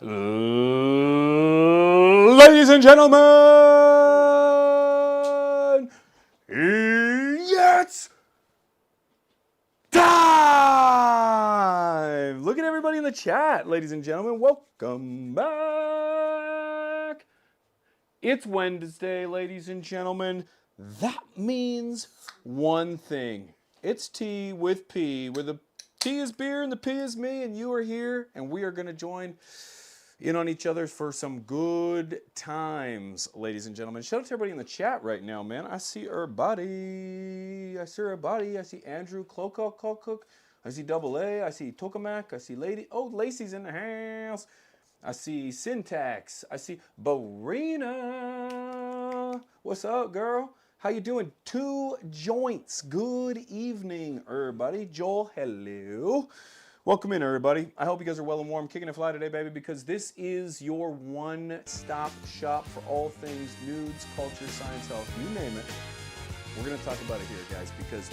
Ladies and gentlemen, it's time! Look at everybody in the chat, ladies and gentlemen. Welcome back. It's Wednesday, ladies and gentlemen. That means one thing. It's T with P, where the T is beer and the P is me, and you are here, and we are going to join in on each other for some good times, ladies and gentlemen. Shout out to everybody in the chat right now, man. I see everybody. I see Andrew Clocook. I see Double A. I see Tokamak. I see Lady. Oh, Lacey's in the house. I see Syntax. I see Barina. What's up, girl? How you doing? Two joints. Good evening, everybody. Joel, hello. Welcome in, everybody. I hope you guys are well and warm, kicking a fly today, baby, because this is your one-stop shop for all things nudes, culture, science, health, you name it. We're going to talk about it here, guys, because,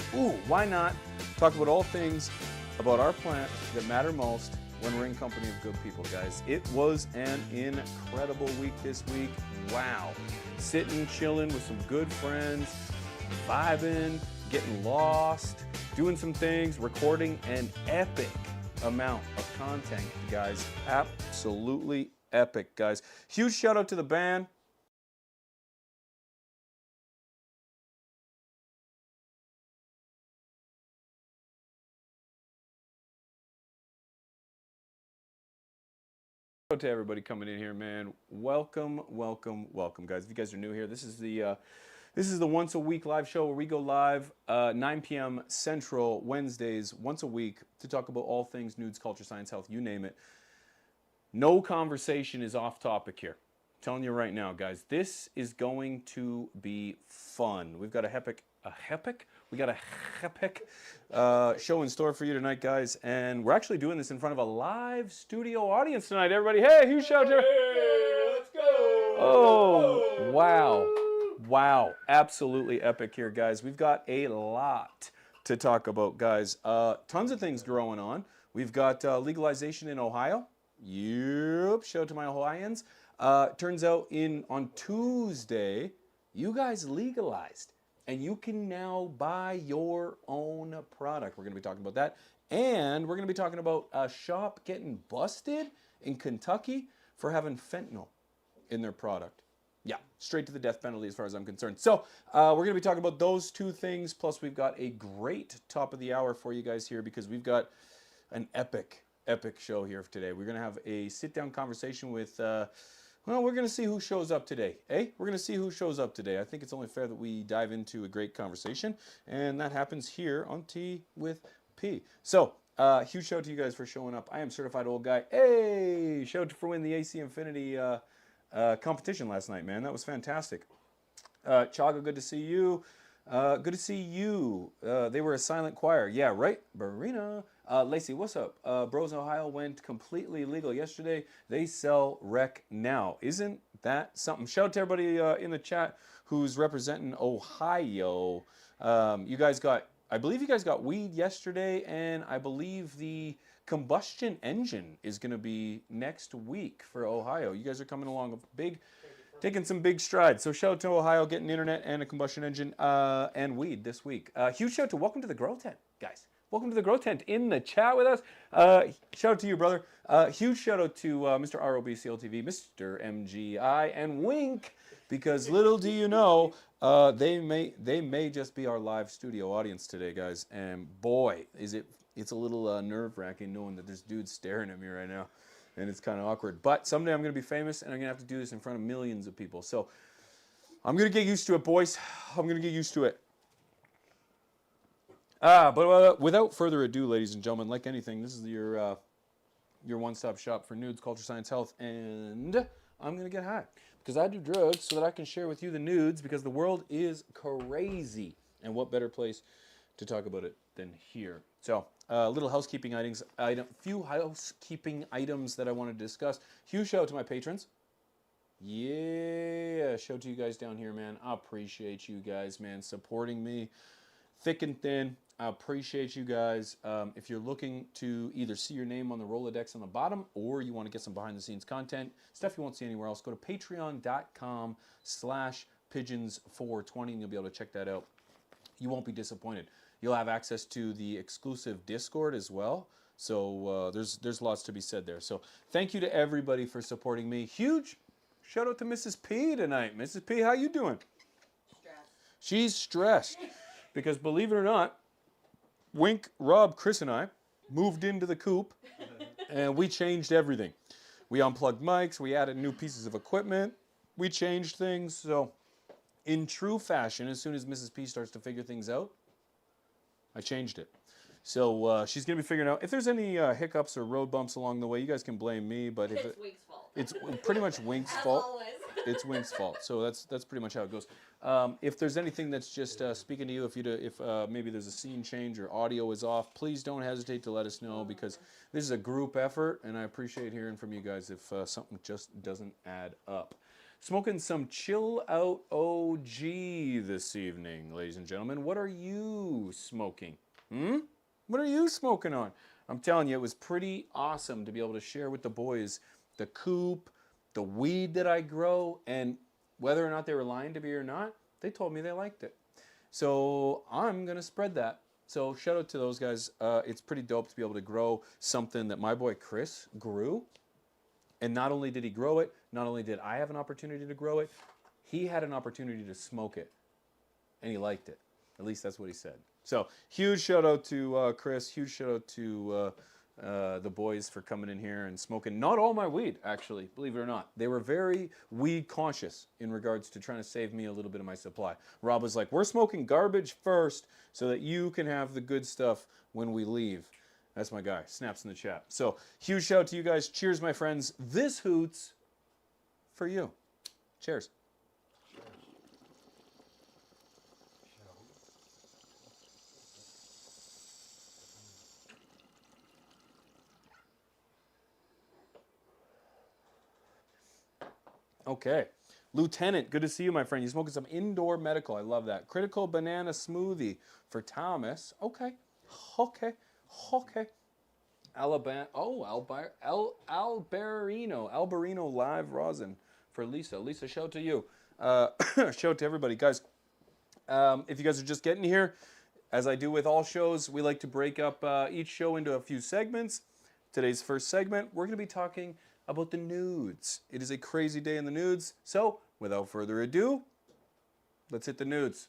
why not talk about all things about our plant that matter most when we're in company of good people, guys. It was an incredible week this week. Wow. Sitting, chilling with some good friends, vibing, getting lost, doing some things, recording an epic amount of content, guys. Absolutely epic, guys. Huge shout out to the band. To everybody coming in here, man. Welcome, guys. If you guys are new here, this is the once a week live show where we go live 9 p.m. Central Wednesdays, once a week, to talk about all things nudes, culture, science, health, you name it. No conversation is off topic here. I'm telling you right now, guys, this is going to be fun. We've got a epic show in store for you tonight, guys, and we're actually doing this in front of a live studio audience tonight. Everybody, hey, huge shout out! Hey, let's go! Oh, wow, absolutely epic here, guys. We've got a lot to talk about, guys. Tons of things going on. We've got legalization in Ohio. Yep, shout out to my Ohioans. Turns out on Tuesday, you guys legalized. And you can now buy your own product. We're going to be talking about that. And we're going to be talking about a shop getting busted in Kentucky for having fentanyl in their product. Yeah, straight to the death penalty as far as I'm concerned. So we're going to be talking about those two things. Plus, we've got a great top of the hour for you guys here because we've got an epic show here for today. We're going to have a sit-down conversation with... well, we're going to see who shows up today, eh? We're going to see who shows up today. I think it's only fair that we dive into a great conversation, and that happens here on T with P. So, huge shout out to you guys for showing up. I am Certified Old Guy. Hey! Shout out for winning the AC Infinity competition last night, man. That was fantastic. Chaga, good to see you. Good to see you. They were a silent choir. Yeah, right? Barina. Lacey, what's up? Bros Ohio went completely legal yesterday. They sell rec now. Isn't that something? Shout out to everybody in the chat who's representing Ohio. You guys got, I believe you guys got weed yesterday, and I believe the combustion engine is going to be next week for Ohio. You guys are coming along taking some big strides. So shout out to Ohio getting internet and a combustion engine and weed this week. Huge shout out to welcome to the Grow Tent, guys. Welcome to the Grow Tent in the chat with us. Shout out to you, brother. Huge shout out to Mr. ROBCLTV, Mr. MGI, and Wink, because little do you know, they may just be our live studio audience today, guys. And boy, it's a little nerve-wracking knowing that this dude's staring at me right now. And it's kind of awkward. But someday I'm going to be famous, and I'm going to have to do this in front of millions of people. So I'm going to get used to it, boys. I'm going to get used to it. But without further ado, ladies and gentlemen, like anything, this is your one-stop shop for nudes, culture, science, health, and I'm going to get high. Because I do drugs so that I can share with you the nudes, because the world is crazy. And what better place to talk about it than here? So, few housekeeping items that I want to discuss. Huge shout out to my patrons. Yeah, shout out to you guys down here, man. I appreciate you guys, man, supporting me thick and thin. I appreciate you guys. If you're looking to either see your name on the Rolodex on the bottom or you want to get some behind the scenes content, stuff you won't see anywhere else, go to patreon.com/pigeons420 and you'll be able to check that out. You won't be disappointed. You'll have access to the exclusive Discord as well. So there's lots to be said there. So thank you to everybody for supporting me. Huge shout out to Mrs. P tonight. Mrs. P, how you doing? Stressed. She's stressed because believe it or not, Wink, Rob, Chris, and I moved into the coop, and we changed everything. We unplugged mics, we added new pieces of equipment, we changed things. So, in true fashion, as soon as Mrs. P starts to figure things out, I changed it. So she's going to be figuring out if there's any hiccups or road bumps along the way. You guys can blame me, but if It's Wink's fault. it's pretty much Wink's As fault. always. It's Wink's fault. So that's pretty much how it goes. If there's anything that's just speaking to you, if maybe there's a scene change or audio is off, please don't hesitate to let us know because this is a group effort, and I appreciate hearing from you guys if something just doesn't add up. Smoking some chill out OG this evening, ladies and gentlemen. What are you smoking? What are you smoking on? I'm telling you, it was pretty awesome to be able to share with the boys the coop, the weed that I grow, and whether or not they were lying to me or not, they told me they liked it. So I'm going to spread that. So shout out to those guys. It's pretty dope to be able to grow something that my boy Chris grew. And not only did he grow it, not only did I have an opportunity to grow it, he had an opportunity to smoke it. And he liked it. At least that's what he said. So huge shout out to Chris. Huge shout out to the boys for coming in here and smoking not all my weed, actually, believe it or not. They were very weed conscious in regards to trying to save me a little bit of my supply. Rob was like, we're smoking garbage first so that you can have the good stuff when we leave. That's my guy. Snaps in the chat. So huge shout out to you guys. Cheers, my friends. This hoots for you. Cheers. Okay. Lieutenant, good to see you, my friend. You're smoking some indoor medical. I love that. Critical banana smoothie for Thomas. Okay. Okay. Okay. Alabama. Oh, Alberino live rosin for Lisa. Lisa, shout to you. Shout to everybody. Guys, if you guys are just getting here, as I do with all shows, we like to break up each show into a few segments. Today's first segment, we're going to be talking about the nudes. It is a crazy day in the nudes. So, without further ado, let's hit the nudes.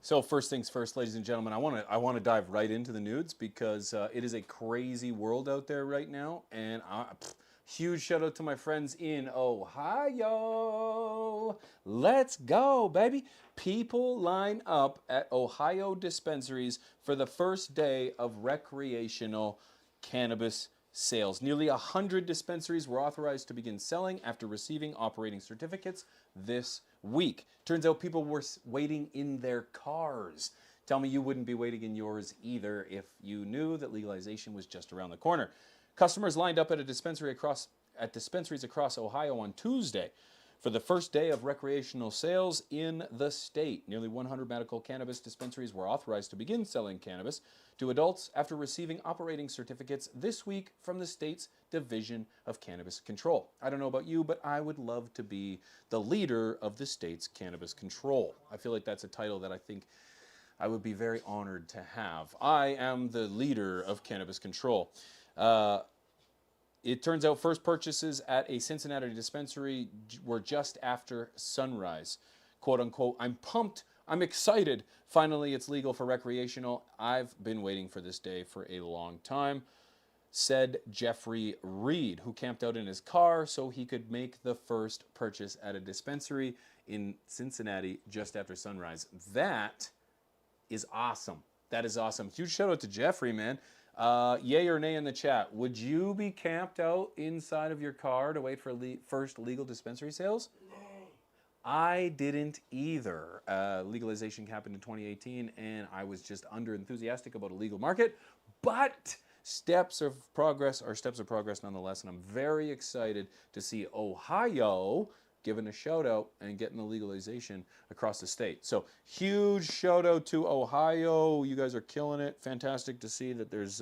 So first things first, ladies and gentlemen, I want to dive right into the nudes because it is a crazy world out there right now, and huge shout out to my friends in Ohio. Let's go, baby. People line up at Ohio dispensaries for the first day of recreational cannabis sales. Nearly 100 dispensaries were authorized to begin selling after receiving operating certificates this week. Turns out people were waiting in their cars. Tell me you wouldn't be waiting in yours either if you knew that legalization was just around the corner. Customers lined up at dispensaries across Ohio on Tuesday for the first day of recreational sales in the state. Nearly 100 medical cannabis dispensaries were authorized to begin selling cannabis to adults after receiving operating certificates this week from the state's Division of Cannabis Control. I don't know about you, but I would love to be the leader of the state's cannabis control. I feel like that's a title that I think I would be very honored to have. I am the leader of cannabis control. It turns out first purchases at a Cincinnati dispensary were just after sunrise. Quote unquote, I'm pumped, I'm excited. Finally, it's legal for recreational. I've been waiting for this day for a long time, said Jeffrey Reed, who camped out in his car so he could make the first purchase at a dispensary in Cincinnati just after sunrise. That is awesome. That is awesome. Huge shout out to Jeffrey, man. Yay or nay in the chat. Would you be camped out inside of your car to wait for first legal dispensary sales? Nay. I didn't either. Legalization happened in 2018, and I was just under enthusiastic about a legal market. But steps of progress are steps of progress nonetheless, and I'm very excited to see Ohio giving a shout out and getting the legalization across the state. So huge shout out to Ohio. You guys are killing it. Fantastic to see that there's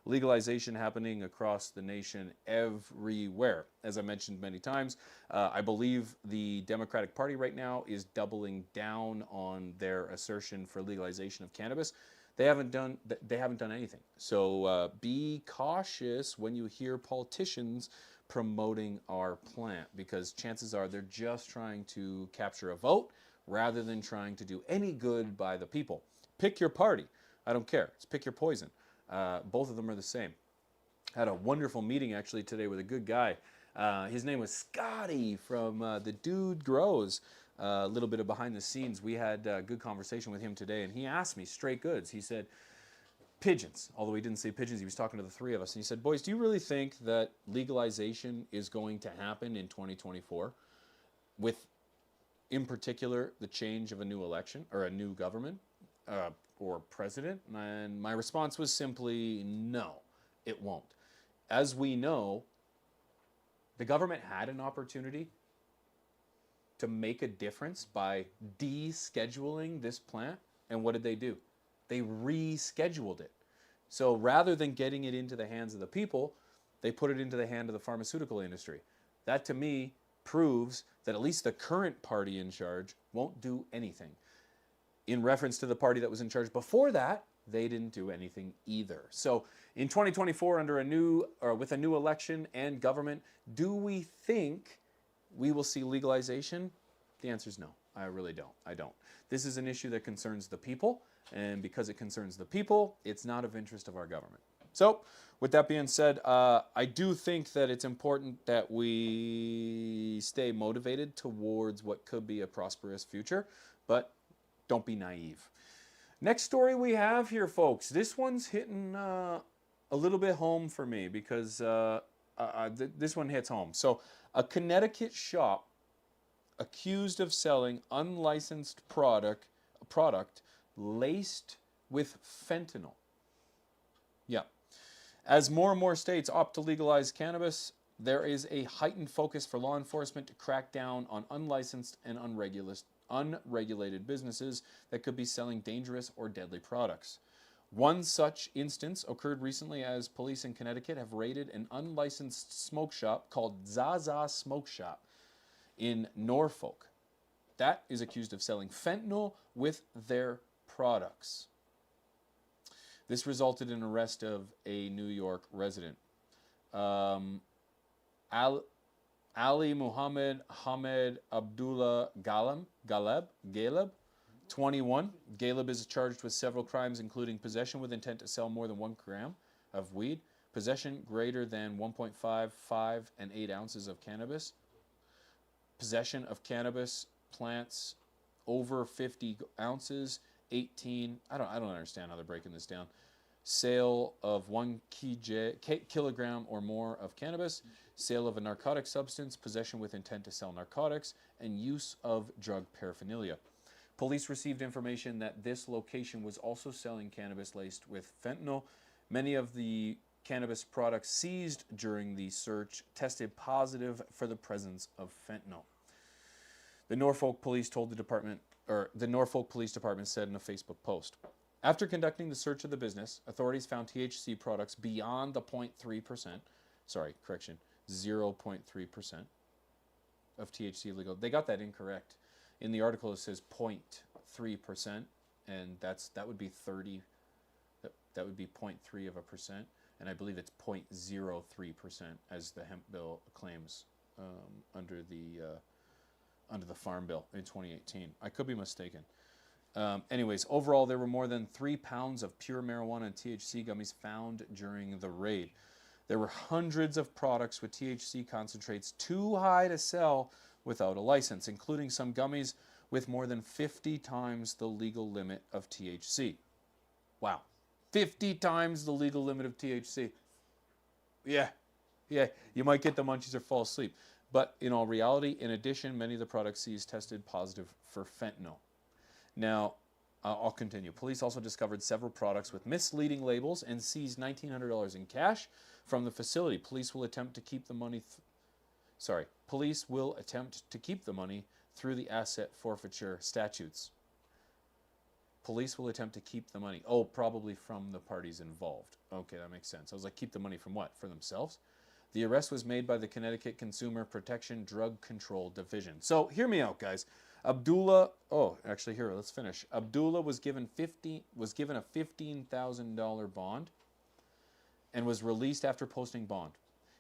legalization happening across the nation everywhere. As I mentioned many times, I believe the Democratic Party right now is doubling down on their assertion for legalization of cannabis. They haven't done anything. So be cautious when you hear politicians promoting our plant, because chances are they're just trying to capture a vote rather than trying to do any good by the people. Pick your party. I don't care. It's pick your poison. Both of them are the same. Had a wonderful meeting actually today with a good guy. His name was Scotty from The Dude Grows. A little bit of behind the scenes. We had a good conversation with him today, and he asked me straight goods. He said, pigeons, although he didn't say pigeons, he was talking to the three of us, and he said, boys, do you really think that legalization is going to happen in 2024 with, in particular, the change of a new election or a new government or president? And my response was simply, no, it won't. As we know, the government had an opportunity to make a difference by descheduling this plant, and what did they do? They rescheduled it. So rather than getting it into the hands of the people, they put it into the hand of the pharmaceutical industry. That to me proves that at least the current party in charge won't do anything. In reference to the party that was in charge before that, they didn't do anything either. So in 2024, with a new election and government, do we think we will see legalization? The answer is no. I really don't. I don't. This is an issue that concerns the people, and because it concerns the people, it's not of interest of our government. So, with that being said, I do think that it's important that we stay motivated towards what could be a prosperous future, but don't be naive. Next story we have here, folks. This one's hitting a little bit home for me because this one hits home. So, a Connecticut shop accused of selling unlicensed product laced with fentanyl. Yeah. As more and more states opt to legalize cannabis, there is a heightened focus for law enforcement to crack down on unlicensed and unregulated businesses that could be selling dangerous or deadly products. One such instance occurred recently as police in Connecticut have raided an unlicensed smoke shop called Zaza Smoke Shop in Norfolk. That is accused of selling fentanyl with their products. This resulted in arrest of a New York resident. Ali Muhammad Hamed Abdullah Galeb, 21. Galeb is charged with several crimes, including possession with intent to sell more than 1 gram of weed, possession greater than 1.55 and 8 ounces of cannabis, possession of cannabis plants over 50 ounces, 18, I don't understand how they're breaking this down, sale of 1 kilogram or more of cannabis, sale of a narcotic substance, possession with intent to sell narcotics, and use of drug paraphernalia. Police received information that this location was also selling cannabis laced with fentanyl. Many of the cannabis products seized during the search tested positive for the presence of fentanyl. The Norfolk Police Department said in a Facebook post, after conducting the search of the business, authorities found THC products beyond the 0.3% of THC legal. They got that incorrect. In the article it says 0.3%, and that would be 30. That would be 0.3 of a percent, and I believe it's 0.03% as the hemp bill claims under the Farm Bill in 2018. I could be mistaken. Anyways, overall, there were more than 3 pounds of pure marijuana and THC gummies found during the raid. There were hundreds of products with THC concentrates too high to sell without a license, including some gummies with more than 50 times the legal limit of THC. Wow. 50 times the legal limit of THC. Yeah, you might get the munchies or fall asleep. But in all reality, in addition, many of the products seized tested positive for fentanyl. Now, I'll continue. Police also discovered several products with misleading labels and seized $1,900 in cash from the facility. Police will attempt to keep the money. Police will attempt to keep the money through the asset forfeiture statutes. Police will attempt to keep the money. Oh, probably from the parties involved. Okay, that makes sense. I was like, keep the money from what? For themselves? The arrest was made by the Connecticut Consumer Protection Drug Control Division. So hear me out, guys. Abdullah, oh, actually here, let's finish. Abdullah was given a $15,000 bond and was released after posting bond.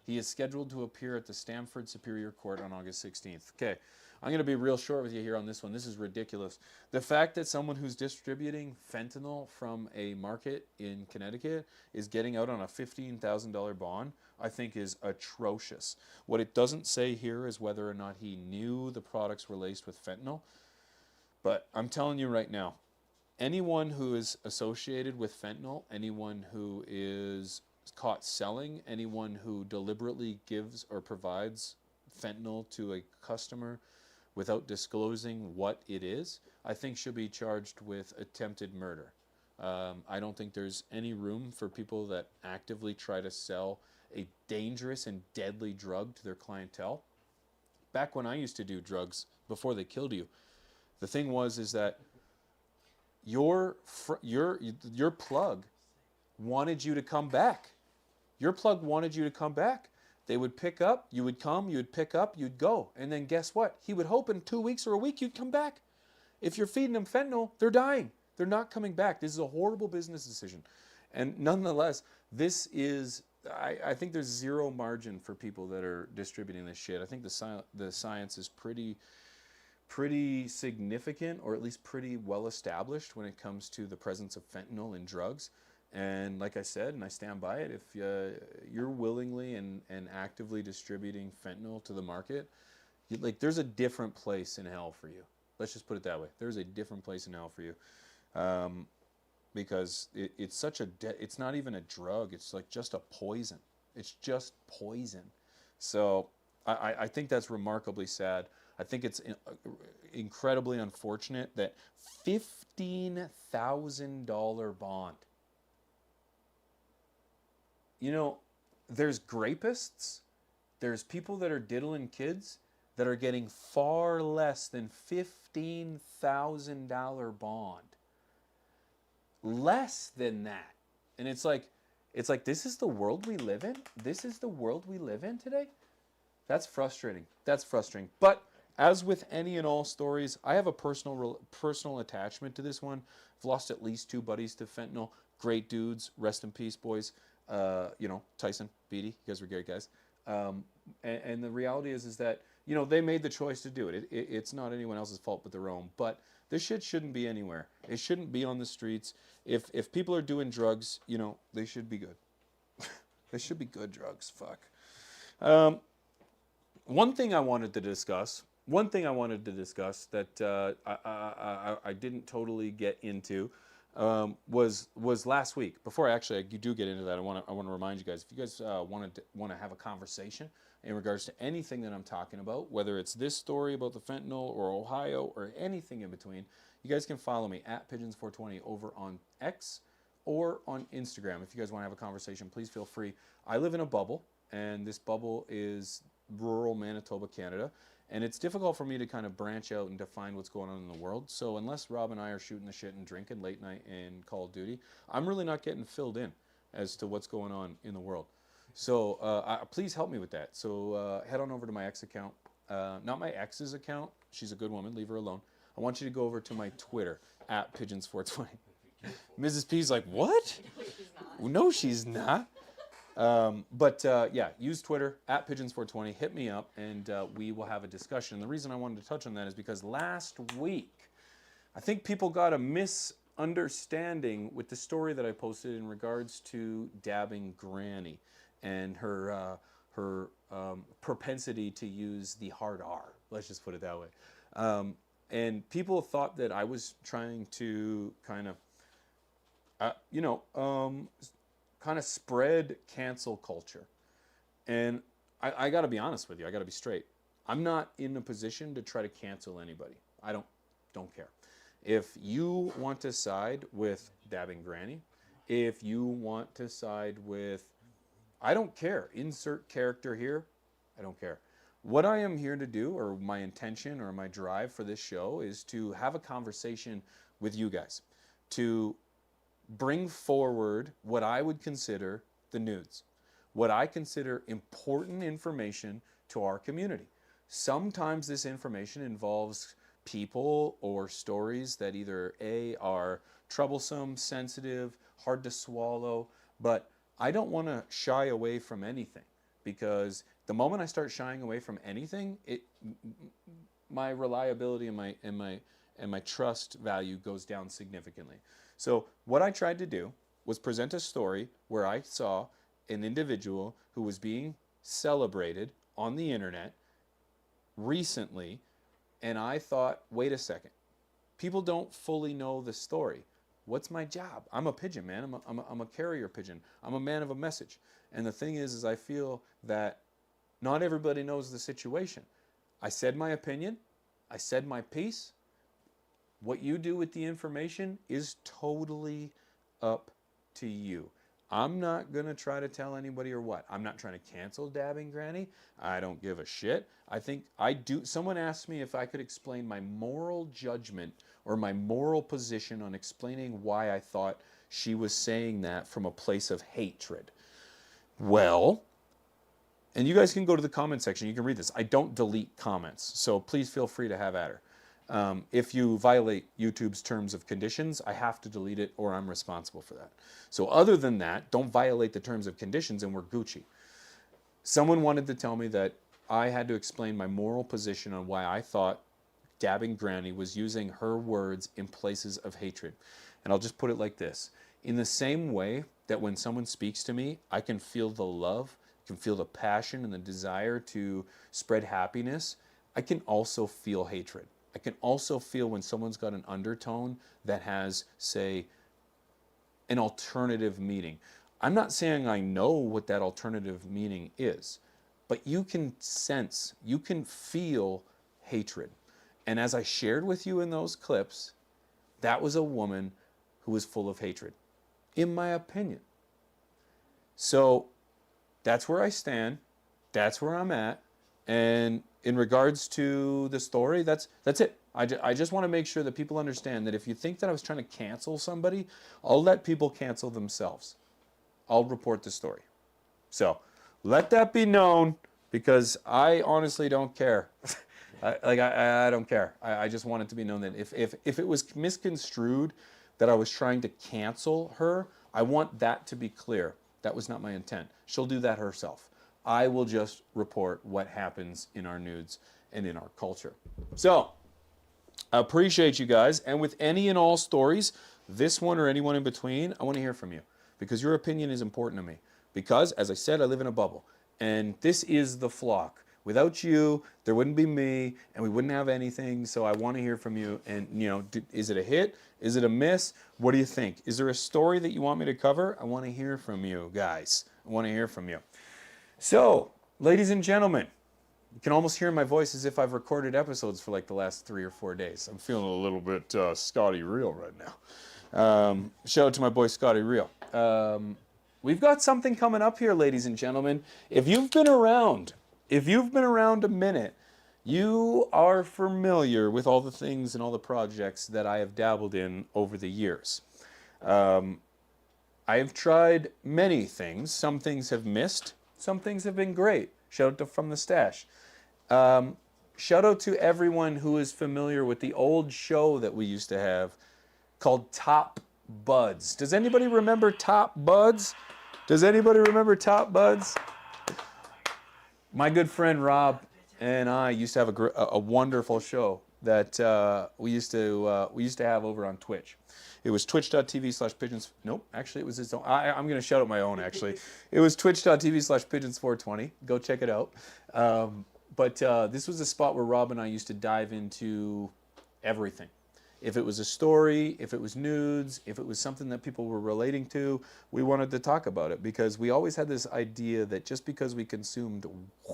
He is scheduled to appear at the Stamford Superior Court on August 16th. Okay, I'm going to be real short with you here on this one. This is ridiculous. The fact that someone who's distributing fentanyl from a market in Connecticut is getting out on a $15,000 bond, I think is atrocious. What it doesn't say here is whether or not he knew the products were laced with fentanyl. But I'm telling you right now, anyone who is associated with fentanyl, anyone who is caught selling, anyone who deliberately gives or provides fentanyl to a customer without disclosing what it is, I think should be charged with attempted murder. I don't think there's any room for people that actively try to sell a dangerous and deadly drug to their clientele. Back when I used to do drugs, before they killed you, the thing is that your plug wanted you to come back. Your plug wanted you to come back. They would pick up, you would come, you would pick up, you'd go. And then guess what? He would hope in 2 weeks or a week you'd come back. If you're feeding them fentanyl, they're dying. They're not coming back. This is a horrible business decision. And nonetheless, this is, I think there's zero margin for people that are distributing this shit. I think the science is pretty significant, or at least pretty well established when it comes to the presence of fentanyl in drugs. And like I said, and I stand by it, if you're willingly and actively distributing fentanyl to the market, there's a different place in hell for you. Let's just put it that way. There's a different place in hell for you. Because it's such it's not even a drug. It's like just a poison. It's just poison. So I think that's remarkably sad. I think it's incredibly unfortunate that $15,000 bond. You know, there's grapists, there's people that are diddling kids that are getting far less than $15,000 bond. Less than that. And it's like, this is the world we live in? This is the world we live in today? That's frustrating. That's frustrating. But as with any and all stories, I have a personal attachment to this one. I've lost at least 2 buddies to fentanyl. Great dudes. Rest in peace, boys. Tyson, Beatty, you guys were great guys. And the reality is that, they made the choice to do it. It's not anyone else's fault but their own. But this shit shouldn't be anywhere. It shouldn't be on the streets. If people are doing drugs, they should be good. They should be good drugs. Fuck. One thing I wanted to discuss that I didn't totally get into was last week. Before I do get into that, I want to remind you guys, if you guys want to have a conversation in regards to anything that I'm talking about, whether it's this story about the fentanyl or Ohio or anything in between, you guys can follow me at Pigeons420 over on X or on Instagram. If you guys want to have a conversation, please feel free. I live in a bubble, and this bubble is rural Manitoba, Canada. And it's difficult for me to kind of branch out and define what's going on in the world. So unless Rob and I are shooting the shit and drinking late night in Call of Duty, I'm really not getting filled in as to what's going on in the world. So please help me with that. So head on over to my ex account. Not my ex's account. She's a good woman. Leave her alone. I want you to go over to my Twitter, at Pigeons420. Mrs. P's like, what? No, she's not. Use Twitter, at Pigeons420. Hit me up, and we will have a discussion. And the reason I wanted to touch on that is because last week, I think people got a misunderstanding with the story that I posted in regards to dabbing Granny and her propensity to use the hard R. Let's just put it that way. And people thought that I was trying to kind of spread cancel culture. And I got to be honest with you. I got to be straight. I'm not in a position to try to cancel anybody. I don't care. If you want to side with dabbing granny, if you want to side with, I don't care, insert character here, I don't care. What I am here to do, or my intention or my drive for this show, is to have a conversation with you guys, to bring forward what I would consider the nudes, what I consider important information to our community. Sometimes this information involves people or stories that either A, are troublesome, sensitive, hard to swallow, but I don't want to shy away from anything, because the moment I start shying away from anything, my reliability and my trust value goes down significantly. So what I tried to do was present a story where I saw an individual who was being celebrated on the internet recently, and I thought, wait a second, people don't fully know the story. What's my job? I'm a pigeon, man. I'm a carrier pigeon. I'm a man of a message. And the thing is I feel that not everybody knows the situation. I said my opinion. I said my piece. What you do with the information is totally up to you. I'm not going to try to tell anybody or what. I'm not trying to cancel dabbing granny. I don't give a shit. I think I do. Someone asked me if I could explain my moral judgment or my moral position on explaining why I thought she was saying that from a place of hatred. Well, and you guys can go to the comment section. You can read this. I don't delete comments, so please feel free to have at her. If you violate YouTube's terms of conditions, I have to delete it or I'm responsible for that. So other than that, don't violate the terms of conditions and we're Gucci. Someone wanted to tell me that I had to explain my moral position on why I thought dabbing granny was using her words in places of hatred. And I'll just put it like this. In the same way that when someone speaks to me, I can feel the love, can feel the passion and the desire to spread happiness, I can also feel hatred. I can also feel when someone's got an undertone that has, say, an alternative meaning. I'm not saying I know what that alternative meaning is, but you can sense, you can feel hatred. And as I shared with you in those clips, that was a woman who was full of hatred, in my opinion. So that's where I stand. That's where I'm at. And in regards to the story, that's it. I just want to make sure that people understand that if you think that I was trying to cancel somebody, I'll let people cancel themselves. I'll report the story. So let that be known, because I honestly don't care. I don't care. I just want it to be known that if it was misconstrued that I was trying to cancel her, I want that to be clear. That was not my intent. She'll do that herself. I will just report what happens in our nudes and in our culture. So, I appreciate you guys. And with any and all stories, this one or anyone in between, I want to hear from you, because your opinion is important to me. Because, as I said, I live in a bubble. And this is the flock. Without you, there wouldn't be me, and we wouldn't have anything. So I want to hear from you. And, you know, is it a hit? Is it a miss? What do you think? Is there a story that you want me to cover? I want to hear from you guys. I want to hear from you. So, ladies and gentlemen, you can almost hear my voice as if I've recorded episodes for like the last 3 or 4 days. I'm feeling a little bit Scotty Real right now. Shout out to my boy Scotty Real. We've got something coming up here, ladies and gentlemen. If you've been around a minute, you are familiar with all the things and all the projects that I have dabbled in over the years. I have tried many things. Some things have missed. Some things have been great. Shout out to From the Stash. Shout out to everyone who is familiar with the old show that we used to have called Top Buds. Does anybody remember Top Buds? Does anybody remember Top Buds? My good friend Rob and I used to have a wonderful show that we used to have over on Twitch. It was twitch.tv/pigeons. Nope, actually it was its own. I'm going to shout out my own, actually. It was twitch.tv/pigeons420. Go check it out. But this was a spot where Rob and I used to dive into everything. If it was a story, if it was nudes, if it was something that people were relating to, we wanted to talk about it, because we always had this idea that just because we consumed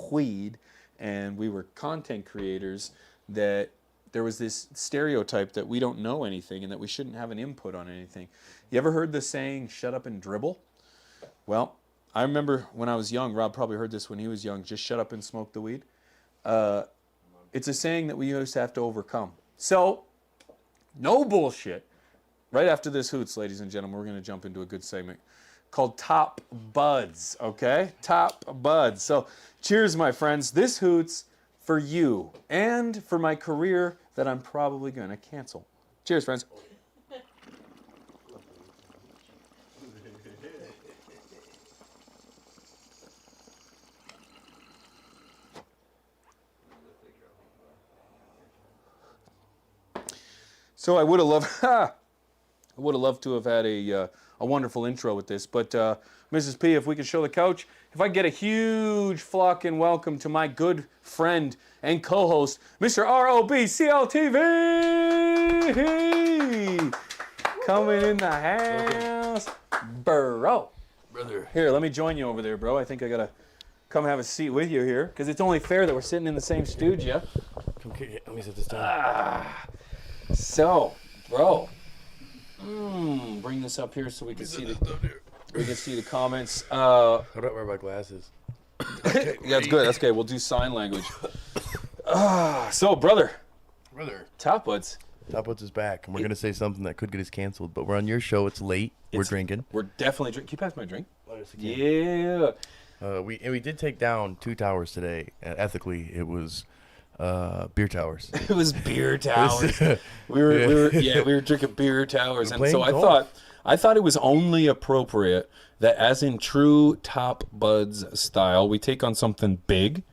weed and we were content creators, that there was this stereotype that we don't know anything and that we shouldn't have an input on anything. You ever heard the saying, shut up and dribble? Well, I remember when I was young, Rob probably heard this when he was young, just shut up and smoke the weed. It's a saying that we used to have to overcome. So, no bullshit. Right after this hoots, ladies and gentlemen, we're going to jump into a good segment called Top Buds, okay? Top Buds. So, cheers, my friends. This hoots for you and for my career that I'm probably going to cancel. Cheers, friends. So I would have loved to have had a wonderful intro with this, but Mrs. P, if we could show the couch, if I could get a huge fucking welcome to my good friend and co-host, Mr. ROBCLTV, coming in the house, bro. Brother. Here, let me join you over there, bro. I think I gotta come have a seat with you here, because it's only fair that we're sitting in the same studio. Come, let me sit this down. So, bro, bring this up here so we can see the comments. How do I wear my glasses? Yeah, that's good. That's okay. We'll do sign language. So, brother, Top Buds. Top Buds is back, and we're gonna say something that could get us canceled. But we're on your show. It's late. We're drinking. We're definitely drinking. Can you pass my drink? Yeah. Yeah. We did take down 2 towers today. Ethically, it was beer towers. It was beer towers. we were drinking beer towers, and so I thought it was only appropriate that, as in true Top Buds style, we take on something big,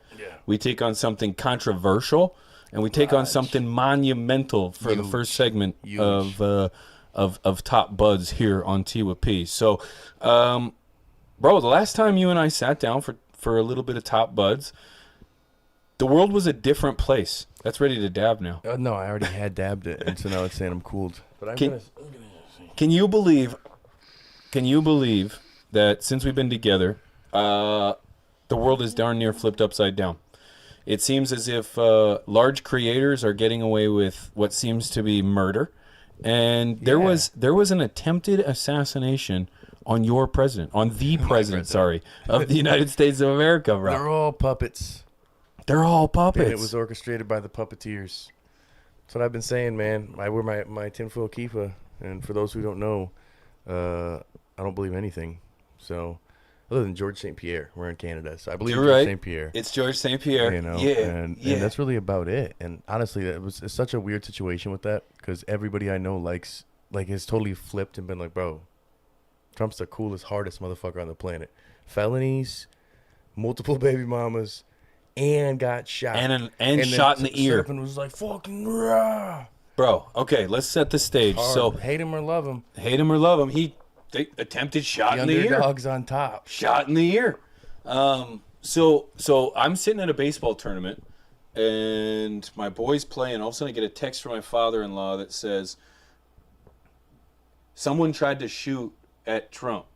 we take on something controversial, and we take on something monumental for the first segment of Top Buds here on Tea with P. So, bro, the last time you and I sat down for a little bit of Top Buds, the world was a different place. That's ready to dab now. No, I already had dabbed it, and so now it's saying I'm cooled. But Can you believe that since we've been together, the world is darn near flipped upside down? It seems as if large creators are getting away with what seems to be murder, and there was an attempted assassination on the president, of the United States of America, bro. They're all puppets. They're all puppets. And it was orchestrated by the puppeteers. That's what I've been saying, man. I wear my tinfoil kippa, and for those who don't know, I don't believe anything. So, other than George St. Pierre, we're in Canada, so I believe George St. Pierre. It's George St. Pierre. You know, and that's really about it. And honestly, it's such a weird situation with that, because everybody I know has totally flipped and been like, bro, Trump's the coolest, hardest motherfucker on the planet. Felonies, multiple baby mamas, and got shot. And shot in the ear. And was like, fucking rah. Bro, okay, let's set the stage. Hard. So, hate him or love him. They attempted shot in the ear. The underdog's on top. Shot in the ear. So I'm sitting at a baseball tournament, and my boy's playing. All of a sudden, I get a text from my father-in-law that says, someone tried to shoot at Trump.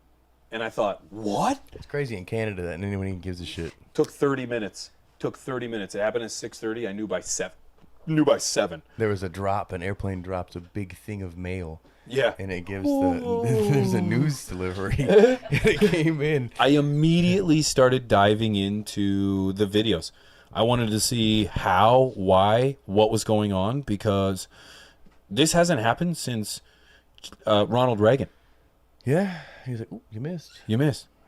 And I thought, what? It's crazy in Canada that anyone even gives a shit. Took 30 minutes. It happened at 6:30. I knew by 7. There was an airplane dropped a big thing of mail. Yeah. And it gives there's a news delivery. And it came in. I immediately started diving into the videos. I wanted to see how, why, what was going on, because this hasn't happened since Ronald Reagan. Yeah. He's like, ooh, you missed. Yeah.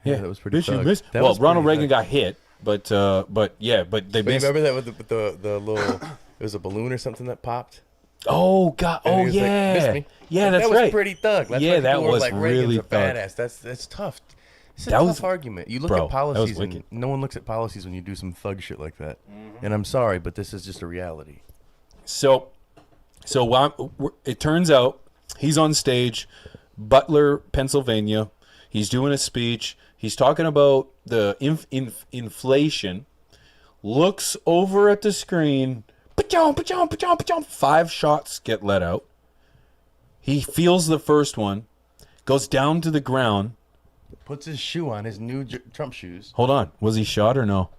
That was pretty you missed. Well, Ronald Reagan got hit, but they missed. Remember that with the little, it was a balloon or something that popped? Oh, God. Oh, yeah. Like, missed me. Yeah, that's right. That was pretty thug. That's that was like, really a badass. That's tough. It's a tough argument. You look at policies, and no one looks at policies when you do some thug shit like that. Mm-hmm. And I'm sorry, but this is just a reality. So it turns out he's on stage, Butler, Pennsylvania. He's doing a speech. He's talking about the inflation. Looks over at the screen. 5 shots get let out. He feels the first one, goes down to the ground. Puts his shoe on, his new Trump shoes. Hold on. Was he shot or no?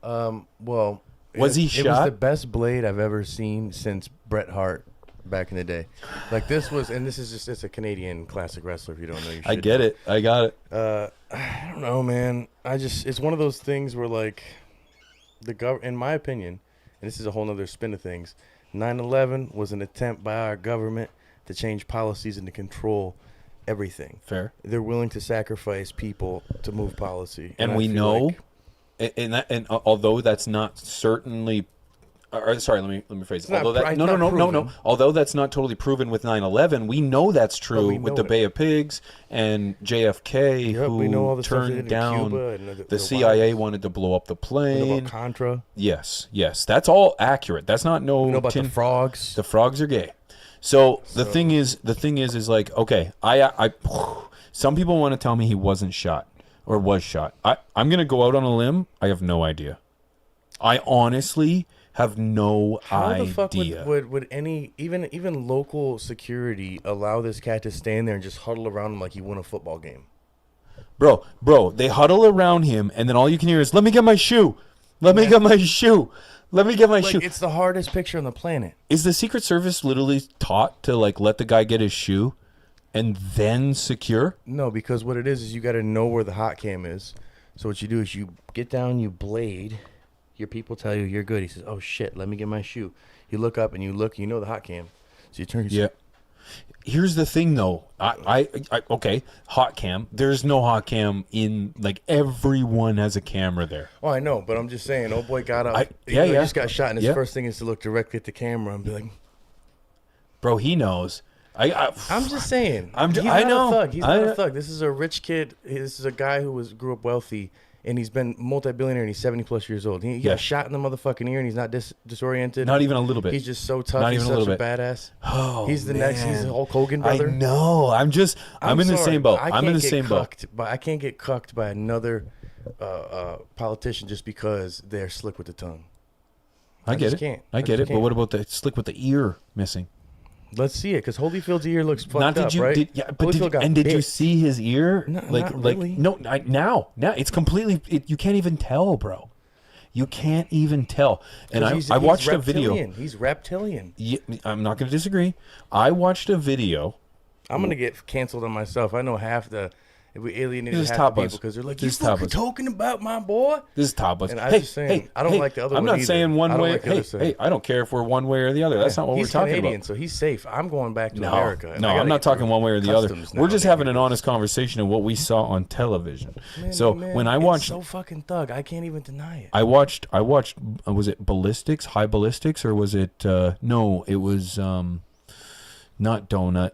Well, Was he It was the shot? best blade I've ever seen since Bret Hart back in the day. Like this was, and this is just, it's a Canadian classic wrestler. If you don't know, you should. I get it. I got it. I don't know, man. It's one of those things where, like, in my opinion, and this is a whole nother spin of things, 9/11 was an attempt by our government to change policies and to control everything. Fair. They're willing to sacrifice people to move policy. And I we feel know, like, and although that's not certainly, or sorry, let me rephrase. not Although that, pri- no, not no, no, no, no. proven. Although that's not totally proven with 9/11, we know that's true we with know the it. Bay of Pigs and JFK, Yep, we know all who the stuff they did turned in down Cuba and the CIA wireless. wanted to blow up the We know plane. about Contra. Yes, that's all accurate. That's not no. We know about tin- the frogs. The frogs are gay. So the thing is like, okay, I some people want to tell me he wasn't shot or was shot. I'm gonna go out on a limb. I have no idea. I honestly have no How idea. the fuck would any even local security allow this cat to stand there and just huddle around him like he won a football game? Bro, they huddle around him, and then all you can hear is, "Let me get my shoe. Let me get my shoe. Let me get my shoe." It's the hardest picture on the planet. Is the Secret Service literally taught to like let the guy get his shoe and then secure? No, because what it is you got to know where the hot cam is. So what you do is you get down, you blade. Your people tell you you're good. He says, "Oh shit, let me get my shoe." You look up and you look. You know the hot cam. So you turn. Yeah. Here's the thing, though. Okay, hot cam. There's no hot cam in, like, everyone has a camera there. Oh, I know, but I'm just saying. Old boy got up. He yeah. just got shot, and his Yeah. first thing is to look directly at the camera and be like, Bro, he knows. I'm just saying. I He's not know. a thug. He's not a thug. This is a rich kid. This is a guy who grew up wealthy, and he's been multi-billionaire, and he's 70-plus years old. He got shot in the motherfucking ear, and he's not disoriented. Not even a little bit. He's just so tough. Not He's even a such little a bit. badass. Oh, He's the next. He's the Hulk Hogan brother. I know. I'm in the sorry, same boat. I I'm in can't the get same boat. But I can't get cucked by another politician just because they're slick with the tongue. I get just it. can't. I I get just it. But can't. what about the slick with the ear missing? Let's see it, because Holyfield's ear looks fucked Not did up, you? right? But did you see his ear? No, not really. No. Now it's completely. You can't even tell, bro. You can't even tell. And I watched a video. He's reptilian. Yeah, I'm not going to disagree. I watched a video. I'm going to get canceled on myself. I know half the... If we alienated This is half top the buzz. people because they're like, This you is top fucking buzz. talking about my boy? This is top buzz. And I was just saying, I don't like the other I'm one not either. saying one I don't way. like the other side. I don't care if we're one way or the other. That's not what He's we're talking Canadian, about. so he's safe. I'm going back to No, America. and no, I gotta I'm not get talking through one way or the other. customs We're now. just having an honest conversation of what we saw on television. Man, So man, when I it's watched, so fucking thug. I can't even deny it. I watched. Was it ballistics, high ballistics, or was it? No, it was not donut.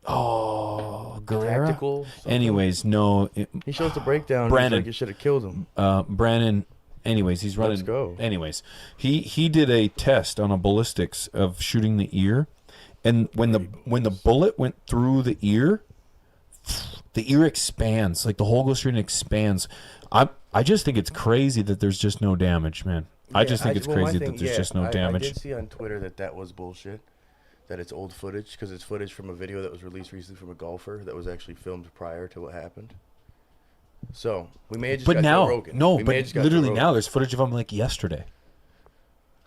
Oh, Guerrera. Tactical. something. Anyways, no. He shows the breakdown. Brandon. He's like, you should have killed him. Brandon. Anyways, he's running. Let's go. Anyways, he did a test on a ballistics of shooting the ear, and when the bullet went through the ear expands, like the hole goes through and expands. I just think it's crazy that there's just no damage, man. I just think it's crazy that there's just no damage. I did see on Twitter that was bullshit. That it's old footage because it's footage from a video that was released recently from a golfer that was actually filmed prior to what happened. So we may have just But got now, Joe Rogan. no, We may have but just got literally Joe now there's footage of him like yesterday.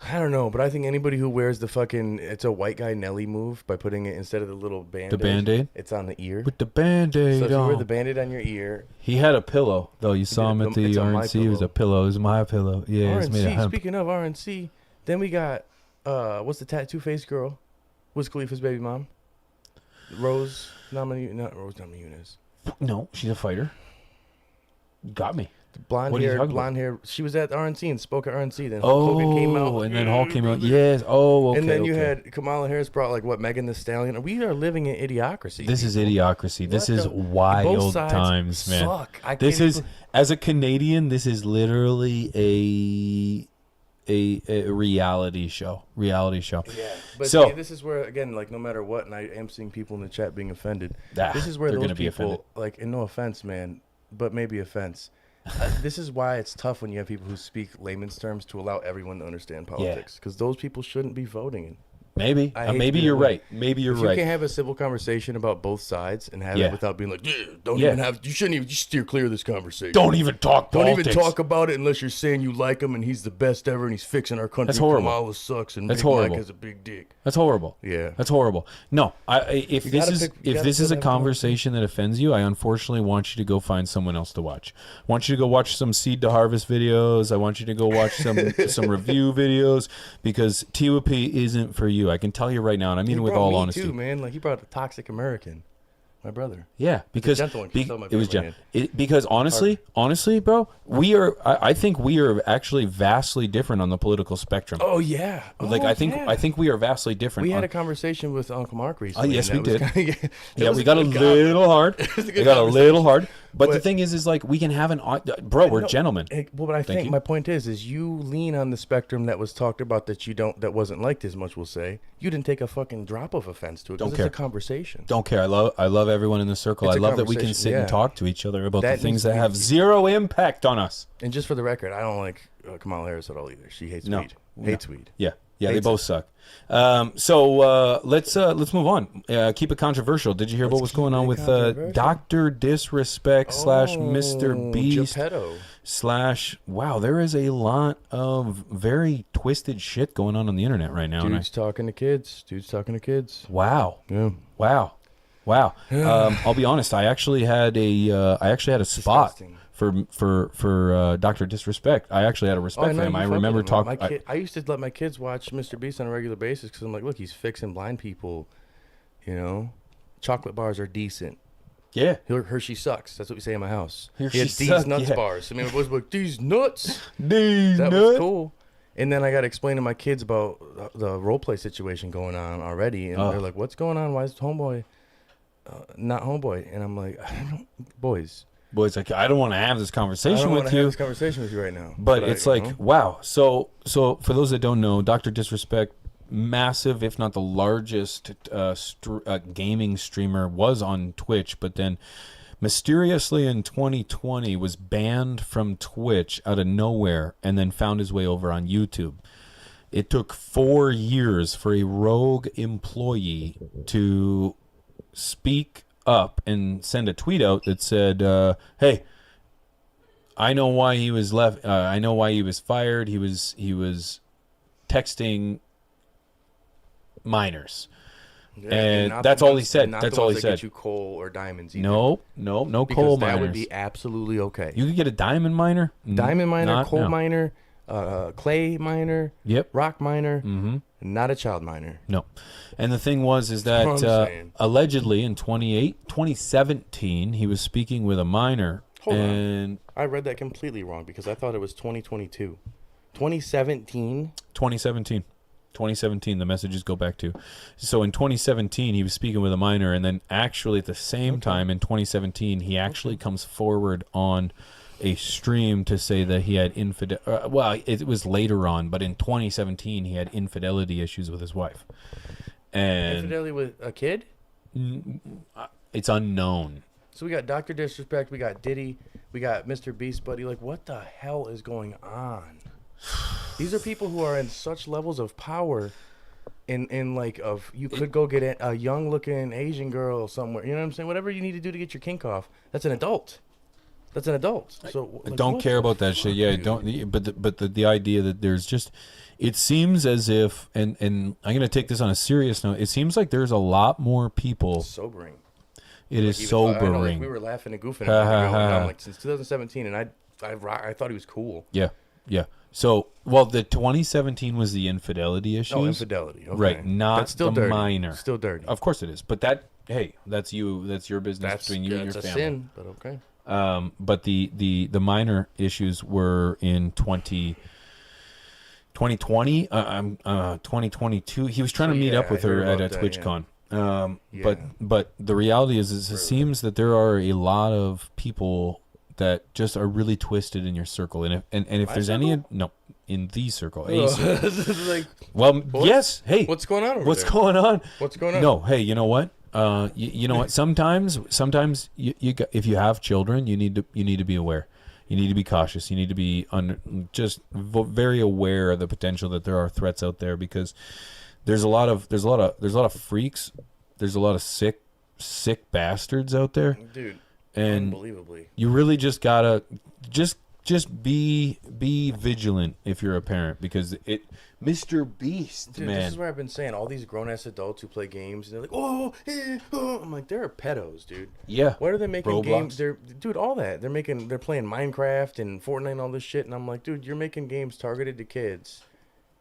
I don't know, but I think anybody who wears the fucking it's a white guy Nelly move by putting it instead of the little band. The Band-Aid? It's on the ear. With the Band-Aid So if you wear on. the Band-Aid on your ear, He had a pillow though. You saw him at the it's a My RNC. It was Pillow. a pillow. It was my pillow. Yeah, it's made of RNC. hemp. Speaking of RNC, then we got what's the tattoo face girl? Wiz Khalifa's baby mom, Rose Namajunas. No, she's a fighter. Got me. Blonde What are you hair, talking blonde hair. She was at RNC and spoke at RNC. Then Hulk Hogan came out, and then Hulk came out. Yes. Oh, okay. and then you okay. had Kamala Harris brought like what Megan Thee Stallion. We are living in idiocracy. This is idiocracy. This What is the- wild both sides times, man. suck. I This can't is, even- as a Canadian, this is literally a reality show. Reality show. Yeah, but So- see, this is where again, like no matter what, and I am seeing people in the chat being offended. Ah, This is where they're those gonna be people, offended. like, and no offense, man, but maybe offense. This is why it's tough when you have people who speak layman's terms to allow everyone to understand politics, because those people shouldn't be voting. Maybe. I hate Maybe to be you're that way. right. Maybe you're If right. you can have a civil conversation about both sides and have Yeah. it without being like, Yeah. you shouldn't even just steer clear of this conversation. Don't even talk Don't politics. even talk about it unless you're saying you like him and he's the best ever and he's fixing our country. That's horrible. Kamala sucks and That's Big horrible. Mike has a big dick. That's horrible. Yeah. That's horrible. No, if You this gotta is pick- you if gotta this is still a have a conversation that offends you, I unfortunately want you to go find someone else to watch. I want you to go watch some seed to harvest videos. I want you to go watch some review videos because TWP isn't for you. I can tell you right now, and I mean it with brought all me honesty. too, man. Like he brought the Toxic American, my brother. Yeah, because gentle one, still my it was favorite gentle. Because honestly, bro, I think we are actually vastly different on the political spectrum. Oh yeah. Like Oh, I think yeah. we are vastly different. We had on- a conversation with Uncle Mark recently. yes, and we that was did. kinda- that Yeah, was we got a good little hard. was a We good got a little hard. But the But- thing is like we can have bro, we're No, gentlemen. Well, but I think you. my point is you lean on the spectrum that was talked about that wasn't liked as much. We'll say you didn't take a fucking drop of offense to it. 'Cause Don't care. It's a conversation. Don't care. I love everyone in the circle. It's I a love that we can conversation, sit and yeah. talk to each other about That the things needs that to have be- zero impact on us. And just for the record, I don't like Kamala Harris at all either. She hates No. weed. Hates weed. Yeah, they Hates both suck. So let's move on. Keep it controversial. Did you hear what was going on with Dr. Disrespect / Mr. Beast Geppetto. / wow? There is a lot of very twisted shit going on the internet right now. and Dude's talking to kids. wow, Yeah. wow. I'll be honest. I actually had a spot Disgusting. for Dr. Disrespect. I actually had a respect for him. I remember talking. I used to let my kids watch Mr. Beast on a regular basis because I'm like, look, he's fixing blind people. You know, chocolate bars are decent. Yeah. Hershey sucks. That's what we say in my house. He Hershey had these suck, nuts yeah. bars. I mean, my boys were like, these nuts. These That was nuts. cool. And then I got to explain to my kids about the role play situation going on already. And they're like, what's going on? Why is homeboy not homeboy? And I'm like, I don't, boys. Like, I don't want to have this I conversation don't want with to have you. this conversation with you right now. But it's you like, know? wow. So for those that don't know, Dr. Disrespect, massive, if not the largest gaming streamer, was on Twitch, but then mysteriously in 2020 was banned from Twitch out of nowhere and then found his way over on YouTube. It took 4 years for a rogue employee to speak up and send a tweet out that said, hey, I know why he was left. I know why he was fired. He was texting minors. Yeah, and not that's the all he ones- said. not That's the all ones he that get said. you coal or diamonds either. No because coal that miners. would be absolutely okay. You could get a diamond miner. Diamond miner, Not- coal no. miner, clay miner, Yep. rock miner, not a child miner. No. And the thing was is That's what that I'm saying. allegedly in 2017 he was speaking with a miner. Hold on. and I read that completely wrong because I thought it was 2022. 2017? 2017 the messages go back to. So in 2017 he was speaking with a miner, and then actually at the same time in 2017 he actually comes forward on a stream to say that he had well, it was later on, but in 2017 he had infidelity issues with his wife. And Infidelity with a kid? it's unknown. So we got Dr. Disrespect, we got Diddy, we got Mr. Beast Buddy. Like, what the hell is going on? These are people who are in such levels of power in like of you could go get a young looking Asian girl somewhere. You know what I'm saying? Whatever you need to do to get your kink off. That's an adult. That's an adult. So like, Don't what care the about that shit. Yeah, dude? don't. But the idea that there's just, it seems as if, and I'm gonna take this on a serious note. It seems like there's a lot more people. Sobering. It is Even- I know, like, sobering. we were laughing and goofing. Ha, at ha, it, and ha. I'm like, since 2017, and I thought he was cool. Yeah. So, well, the 2017 was the infidelity issues. Oh, infidelity. Okay. Right, not That's still the dirty. minor. Still dirty. Of course it is. But that's you. That's your business between you and your that's a family. sin, but okay. But the minor issues were in 2020, 2022. He was trying to meet yeah, up with I her heard at a about that, TwitchCon. Yeah. But the reality is it seems that there are a lot of people that just are really twisted in your circle, and if there's any in the circle, a circle. Like, Well, yes. Hey, what's going on over what's there? going on? What's going on? No, hey, you know what? You know what? Sometimes you got, if you have children, you need to be aware. You need to be cautious. You need to be very aware of the potential that there are threats out there, because there's a lot of freaks. There's a lot of sick bastards out there, dude. And Unbelievably, you really just gotta just be vigilant if you're a parent, because Mr. Beast, dude, man. this is where I've been saying all these grown ass adults who play games and they're like, oh, I'm like, they're pedos, dude. Yeah. What are they making Roblox. games? Dude, all that they're playing Minecraft and Fortnite and all this shit, and I'm like, dude, you're making games targeted to kids.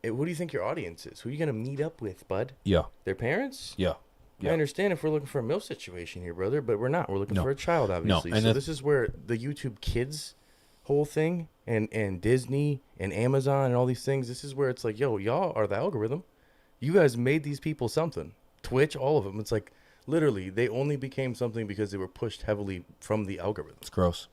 Who do you think your audience is? Who are you gonna meet up with, bud? Yeah. Their parents? Yeah. I understand if we're looking for a MILF situation here, brother, but we're not. We're looking for a child, obviously. And so this is where the YouTube Kids whole thing and Disney and Amazon and all these things, this is where it's like, yo, y'all are the algorithm. You guys made these people something. Twitch, all of them. It's like, literally, they only became something because they were pushed heavily from the algorithm. It's gross.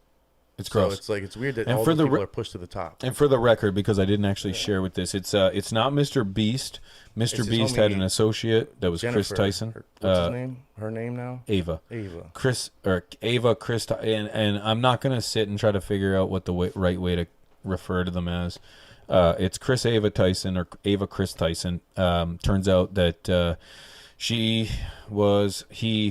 It's gross. So it's like, it's weird that And all for the the people are pushed to the top. And for the record, because I didn't actually share with this, it's not Mr. Beast. Mr. Beast had an associate that was Chris Jennifer, Tyson. What's his name? Her name now? Ava. Chris and I'm not gonna sit and try to figure out what the right way to refer to them as. It's Chris Ava Tyson or Ava Chris Tyson. Turns out that he was. They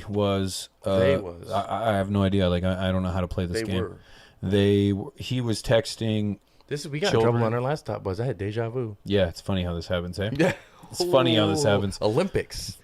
was. I have no idea. Like I don't know how to play this game. He was texting. We got in trouble on our last Top Buzz. I had deja vu. Yeah, it's funny how this happens, eh? Yeah. It's funny how this happens. Olympics.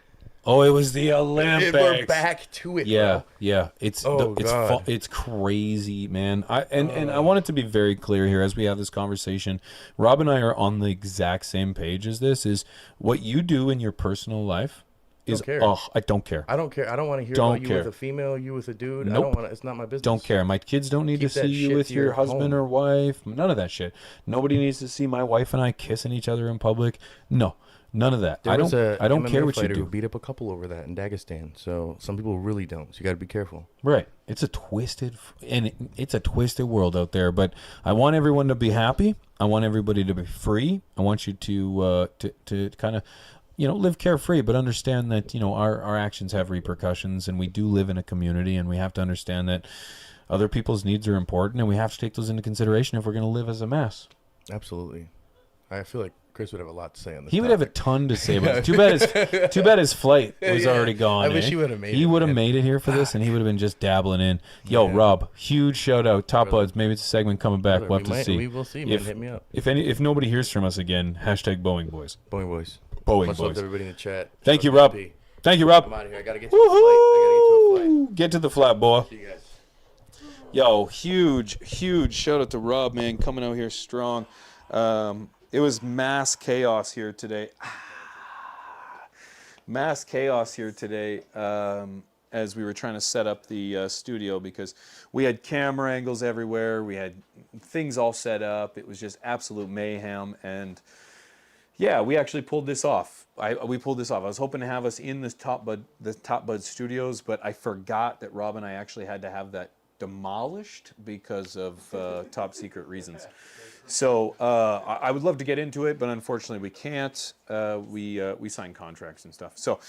Oh, it was the Olympics. We're back to it. Yeah, bro. yeah. It's crazy, man. I want it to be very clear here as we have this conversation. Rob and I are on the exact same page as this. Is what you do in your personal life is I don't care. I don't care. I don't want to hear about you with a female, you with a dude. Nope. I don't want to. It's not my business. Don't care. My kids don't need to see you with your husband or wife. None of that shit. Nobody needs to see my wife and I kissing each other in public. No. None of that. I don't care what you do. Who beat up a couple over that in Dagestan. So some people really don't. So you got to be careful. Right. It's a twisted world out there. But I want everyone to be happy. I want everybody to be free. I want you to kind of, live carefree, but understand that our actions have repercussions, and we do live in a community, and we have to understand that other people's needs are important, and we have to take those into consideration if we're going to live as a mass. Absolutely. I feel like Chris would have a lot to say on this. He would have a ton to say about it. Too bad his flight was already gone. I wish he would have made it. He would have made it here for this, and he would have been just dabbling in. Yo, Rob, huge shout out. Top Buds. Maybe it's a segment coming back. We'll have to see. We will see, man. Hit me up. If nobody hears from us again, #Boeing Boys. Boeing Boys. Boeing Much Boys. love to everybody in the chat. Thank you, Rob. Thank you, Rob. I'm out of here. I got to get to a flight. Get to the flat, boy. See you guys. Yo, huge shout out to Rob, man, coming out here strong. It was mass chaos here today. Mass chaos here today as we were trying to set up the studio, because we had camera angles everywhere. We had things all set up. It was just absolute mayhem. And yeah, we actually pulled this off. We pulled this off. I was hoping to have us in the Top Bud Studios, but I forgot that Rob and I actually had to have that demolished because of top secret reasons. So I would love to get into it, but unfortunately we can't. We sign contracts and stuff. So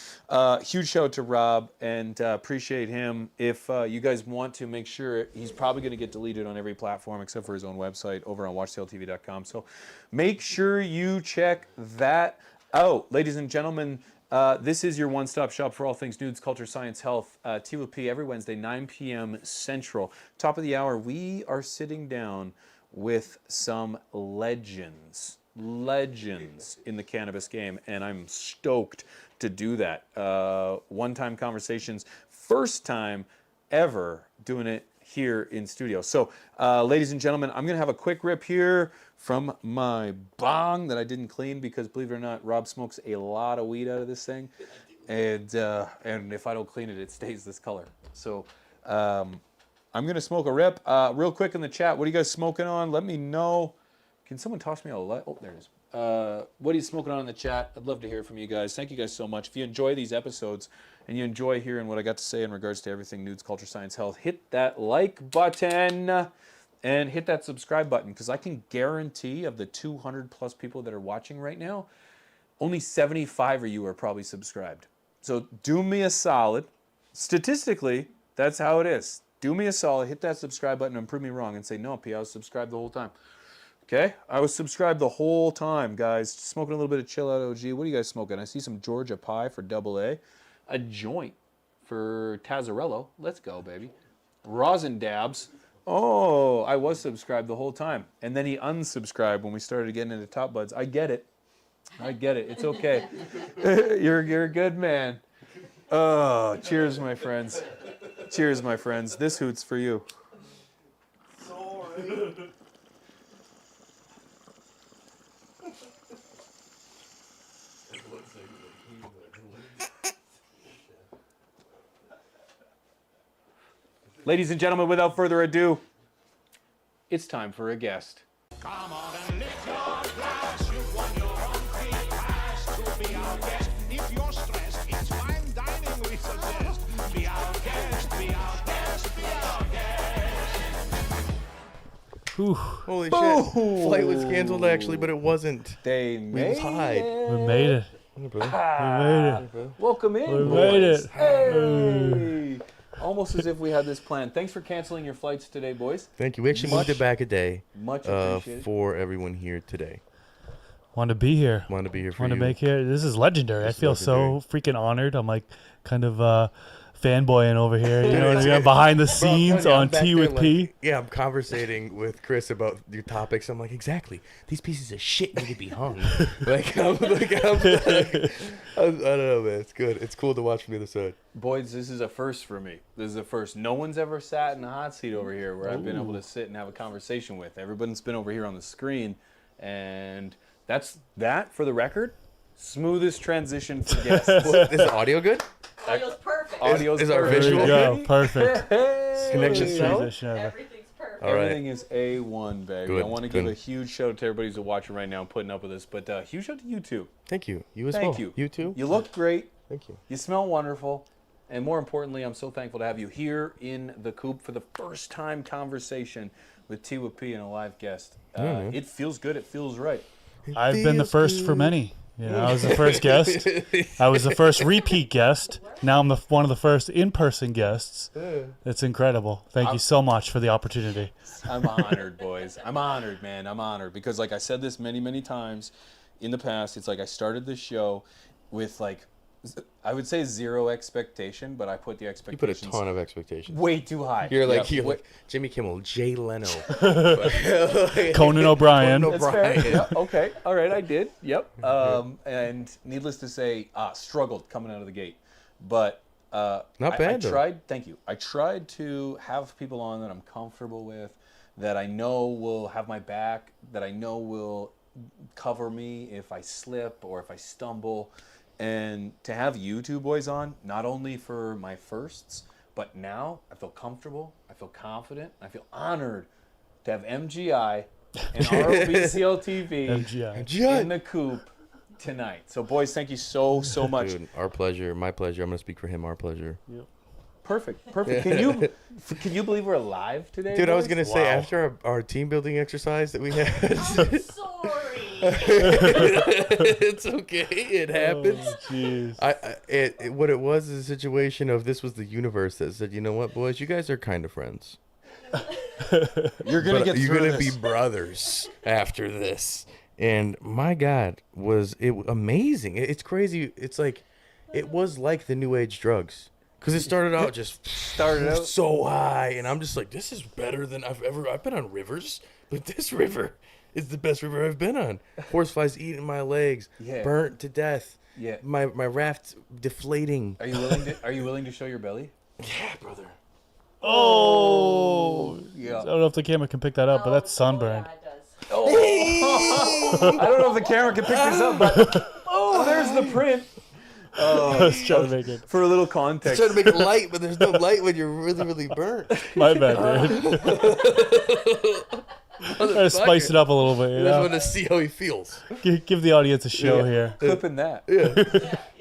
huge shout out to Rob, and appreciate him. If you guys want to, make sure, he's probably going to get deleted on every platform except for his own website over on watchtailtv.com. So make sure you check that out. Ladies and gentlemen, this is your one-stop shop for all things nudes, culture, science, health. T with P every Wednesday, 9 p.m. Central. Top of the hour, we are sitting down with some legends in the cannabis game, and I'm stoked to do that. One-time conversations, first time ever doing it here in studio. So, ladies and gentlemen, I'm going to have a quick rip here from my bong that I didn't clean because, believe it or not, Rob smokes a lot of weed out of this thing, and if I don't clean it, it stays this color. So, I'm going to smoke a rip. Real quick in the chat, what are you guys smoking on? Let me know. Can someone toss me a light? Oh, there it is. What are you smoking on in the chat? I'd love to hear from you guys. Thank you guys so much. If you enjoy these episodes and you enjoy hearing what I got to say in regards to everything nudes, culture, science, health, hit that like button and hit that subscribe button, because I can guarantee of the 200 plus people that are watching right now, only 75 of you are probably subscribed. So do me a solid. Statistically, that's how it is. Do me a solid, hit that subscribe button and prove me wrong and say, no, P, I was subscribed the whole time. Okay, I was subscribed the whole time, guys. Smoking a little bit of Chill Out OG. What are you guys smoking? I see some Georgia Pie for AA. A joint for Tazzarello. Let's go, baby. Rosin Dabs. Oh, I was subscribed the whole time. And then he unsubscribed when we started getting into Top Buds. I get it. It's okay. You're a good man. Oh, cheers, my friends. Cheers, my friends. This hoot's for you. Sorry. Ladies and gentlemen, without further ado, it's time for a guest. Come on and lift your glass. You won your own free pass to be our guest. If you're stressed, it's fine dining we suggest. Be our guest, be our guest, be our guest. Whew. Holy shit. Flight was canceled actually, but it wasn't. They made was high. it. We made it. Hey, brother. We made it. Welcome in, We made boys. it. Hey. Almost as if we had this planned. Thanks for canceling your flights today, boys. Thank you. We actually moved it back a day Much appreciated. for everyone here today. Want to be here. Wanted to be here for Want to you. make here. This is legendary. This I is feel so freaking honored. I'm like kind of fanboying over here. You know what I mean? I'm behind the Bro, I'm scenes telling you, I'm on back Tea there, with like, P. Yeah, I'm conversating with Chris about your topics. I'm like, exactly. These pieces of shit need to be hung. I don't know, man. It's good. It's cool to watch from the other side. Boys, this is a first for me. This is a first. No one's ever sat in a hot seat over here where I've been able to sit and have a conversation with. Everyone's been over here on the screen. And that's that, for the record, smoothest transition for guests. Is the audio good? Audio's perfect. Audio's Is our perfect. There visual? you go. Perfect. Connection Smoothest straight. transition ever. Everything's perfect. All right. Everything is A1, baby. Good, I want to give good. a huge shout out to everybody who's watching right now and putting up with us. But huge shout out to you too. Thank you. You as Thank well. you. You too? You look great. Thank you. You smell wonderful. And more importantly, I'm so thankful to have you here in the coop for the first time conversation with Tea with P and a live guest. man. It feels good. It feels right. I've been the Feels first for good. many. You know, I was the first guest. I was the first repeat guest. Now I'm one of the first in-person guests. It's incredible. Thank you so much for the opportunity. I'm honored, boys. I'm honored, man. I'm honored because, like I said this many, many times in the past, it's like I started this show with, like, I would say zero expectation, but I put the You put a expectations ton of expectations. way too high. You're like, Yeah, you're way- like Jimmy Kimmel, Jay Leno. Conan O'Brien. Conan That's fair. O'Brien. Yeah, okay. All right, I did. Yep. And needless to say, struggled coming out of the gate. But Not I bad, though. tried. Thank you. I tried to have people on that I'm comfortable with, that I know will have my back, that I know will cover me if I slip or if I stumble. And to have you two boys on, not only for my firsts, but now I feel comfortable, I feel confident, I feel honored to have MGI and ROBCL TV MGI. in the coop tonight. So, boys, thank you so much. Dude, our pleasure. My pleasure. I'm going to speak for him. Our pleasure. Perfect. Can you believe we're alive today? Dude, I was boys? going to say, Wow. after our team building exercise that we had, I'm sorry. it's okay. It happens. Jeez. What it was is a situation of this was the universe that said, you know what, boys, you guys are kind of friends. You're gonna But get you're through gonna this. be brothers after this. And my God, was it amazing? It's crazy. It's like, it was like the new age drugs. Because it started out just so high, and I'm just like, this is better than I've been on rivers, but this river is the best river I've been on. Horseflies eating my legs, Yeah. burnt to death. Yeah. My raft deflating. Are you willing to show your belly? Yeah, brother. Oh. Yeah. I don't know if the camera can pick that up, but that's sunburned. Oh, yeah, it does. I don't know if the camera can pick this up, but there's the print. I was trying to make it. For a little context. Trying to make it light, but there's no light when you're really, really burnt. My bad, dude. Try to spice it up a little bit. I You just know? want to see how he feels. Give the audience a show here. Clipping that.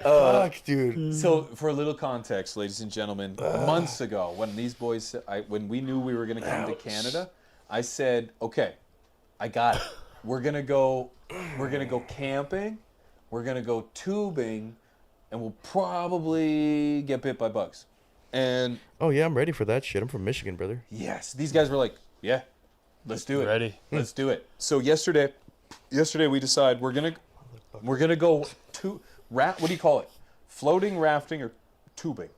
Fuck, dude. So, for a little context, ladies and gentlemen, months ago, when these boys, when we knew we were going to come to Canada, I said, "Okay, I got it. We're gonna go camping. We're gonna go tubing, and we'll probably get bit by bugs." And Oh yeah, I'm ready for that shit. I'm from Michigan, brother. yes, these guys were like, "Yeah, Let's do it. Ready. Let's do it. So yesterday we decided we're gonna go to what do you call it? Floating, rafting, or tubing?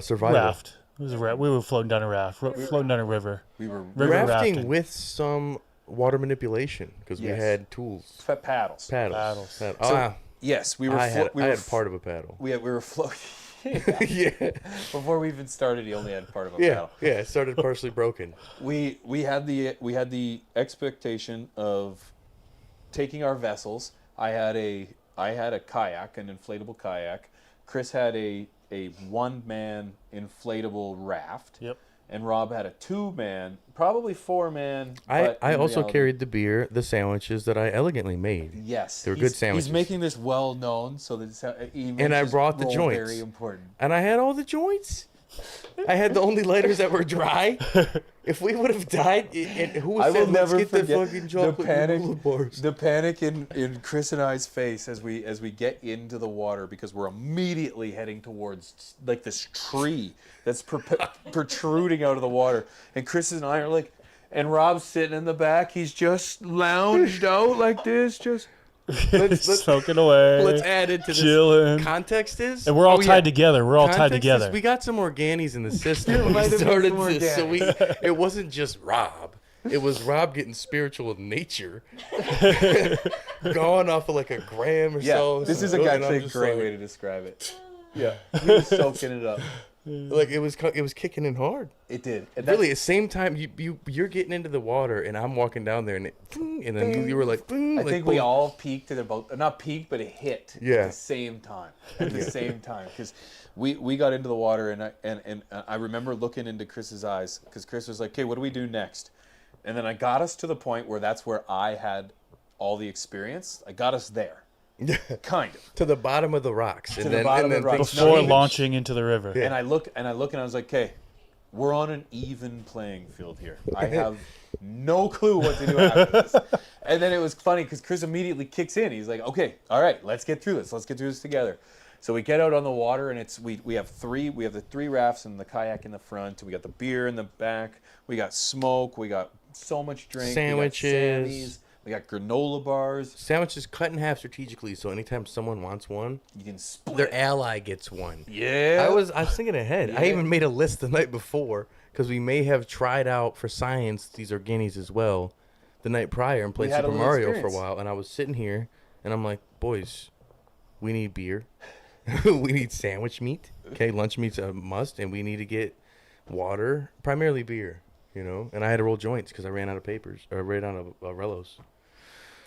Survival. Raft. It was a raft. We were floating down a raft. Floating down a river. We were River Rafting with some water manipulation because we Yes. had tools. paddles. Paddles. Paddles. Ah, Yes, we were. I had we were part of a paddle. we were floating. Yeah. Before we even started, he only had part of a Yeah. paddle. Yeah. It started partially broken. We had the expectation of taking our vessels. I had a kayak, an inflatable kayak. Chris had a one-man inflatable raft. Yep. And Rob had a two-man, probably four-man. I but in also reality- carried the beer, the sandwiches that I elegantly made. Yes, They were good he's sandwiches. making this well known, so that he makes And I his brought the role joints. Very important. And I had all the joints. I had the only lighters that were dry. If we would have died, and who I will said, let's never get the forget fucking chocolate granola bars. the panic in Chris and I's face as we get into the water because we're immediately heading towards like this tree that's protruding out of the water, and Chris and I are like, and Rob's sitting in the back. He's just lounged out like this, just. let's Soaking away. let's add into this. Chilling. Context is, And we're all oh, tied yeah. together. We're all tied Context is together. we got some organis in the system. when might we have been started some this, so organic. it wasn't just Rob. It was Rob getting spiritual with nature, going off of like a gram or Yeah, so. this is and I'm actually a just great like- way to describe it. Yeah, he was soaking it up. Like it was kicking in hard. It did. And Really, at the same time you're getting into the water and I'm walking down there and then you were like, I think we all peaked at about not peaked, but it hit Yeah. at the same time. At the same time, because we got into the water and I remember looking into Chris's eyes because Chris was like, "Okay, what do we do next?" And then I got us to the point where that's where I had all the experience. I got us there, kind of. to the bottom of the rocks To the bottom of the rocks. things No, Before even- launching into the river. And I look and I was like, "Okay, we're on an even playing field here. I have no clue what to do after this." And then it was funny because Chris immediately kicks in. He's like, "Okay, all right, let's get through this. Let's get through this together." So we get out on the water, and we have the three rafts and the kayak in the front. We got the beer in the back. We got smoke. We got so much drink. Sandwiches. We got Sammies. We got granola bars. Sandwiches cut in half strategically, so anytime someone wants one, You can split. their ally gets one. Yeah. I was thinking ahead. I Yeah. even made a list the night before because we may have tried out for science these organis as well the night prior and played had a Super little Mario for a experience. while. And I was sitting here and I'm like, boys, we need beer, we need sandwich meat. Okay, lunch meat's a must, and we need to get water, primarily beer. You know, and I had to roll joints because I ran out of papers or ran out of Rellos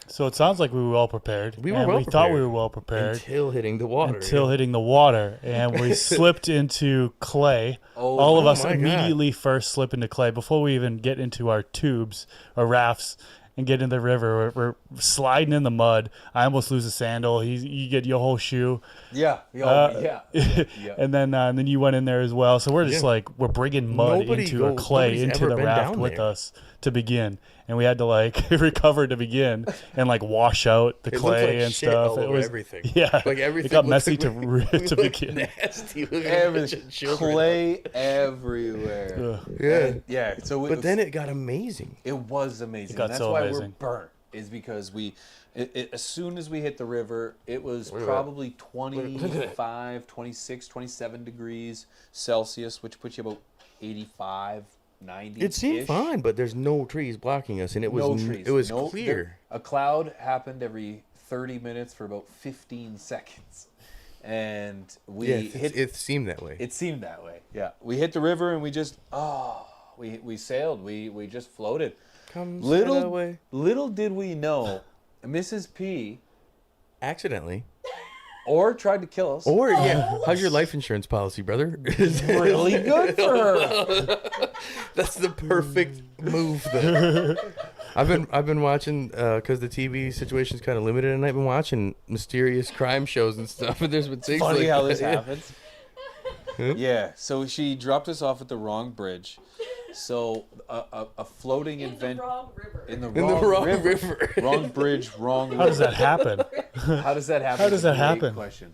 So it sounds like we were well prepared. We were and well we thought we prepared. were well prepared until hitting the water. until hitting the water, and we slipped into clay. Oh, All of oh us my God. immediately first slip into clay before we even get into our tubes or rafts and get in the river. We're sliding in the mud. I almost lose a sandal. You get your whole shoe. Yeah. Uh, Yeah. And then you went in there as well. So we're just Yeah. like, we're bringing mud Nobody into a clay nobody's into ever the been raft down with there. us to begin. And we had to like recover to begin and like wash out the It looked clay like and shit stuff. all It over was everything. Yeah, Like everything. it got looked messy like to we to looked begin. Nasty. We looked like Everything. children. Clay everywhere. Ugh. Yeah. And, yeah. So But then it got amazing. it was amazing. It got And that's so why amazing. we're burnt. Is because as soon as we hit the river, it was at probably that. 25, 26, 27 degrees Celsius, which puts you about 85, 90. It seemed fine, but there's no trees blocking us, and it was No trees. it was No- clear. A cloud happened every 30 minutes for about 15 seconds. And we Yeah, hit it seemed that way. It seemed that way. Yeah. We hit the river and we just we sailed. We just floated. Comes Little that way. little did we know Mrs. P Accidentally. or tried to kill us. Or yeah, how's your life insurance policy, brother? Really good for her. That's the perfect move. There. I've been watching because the TV situation's kind of limited, and I've been watching mysterious crime shows and stuff. And there's been things Funny like how that. this happens. Yeah, so she dropped us off at the wrong bridge. So a floating In the invent wrong river. in the In the wrong, wrong river. river. Wrong bridge, wrong river. How does that happen? How does that happen? How does It's a that great happen? Question.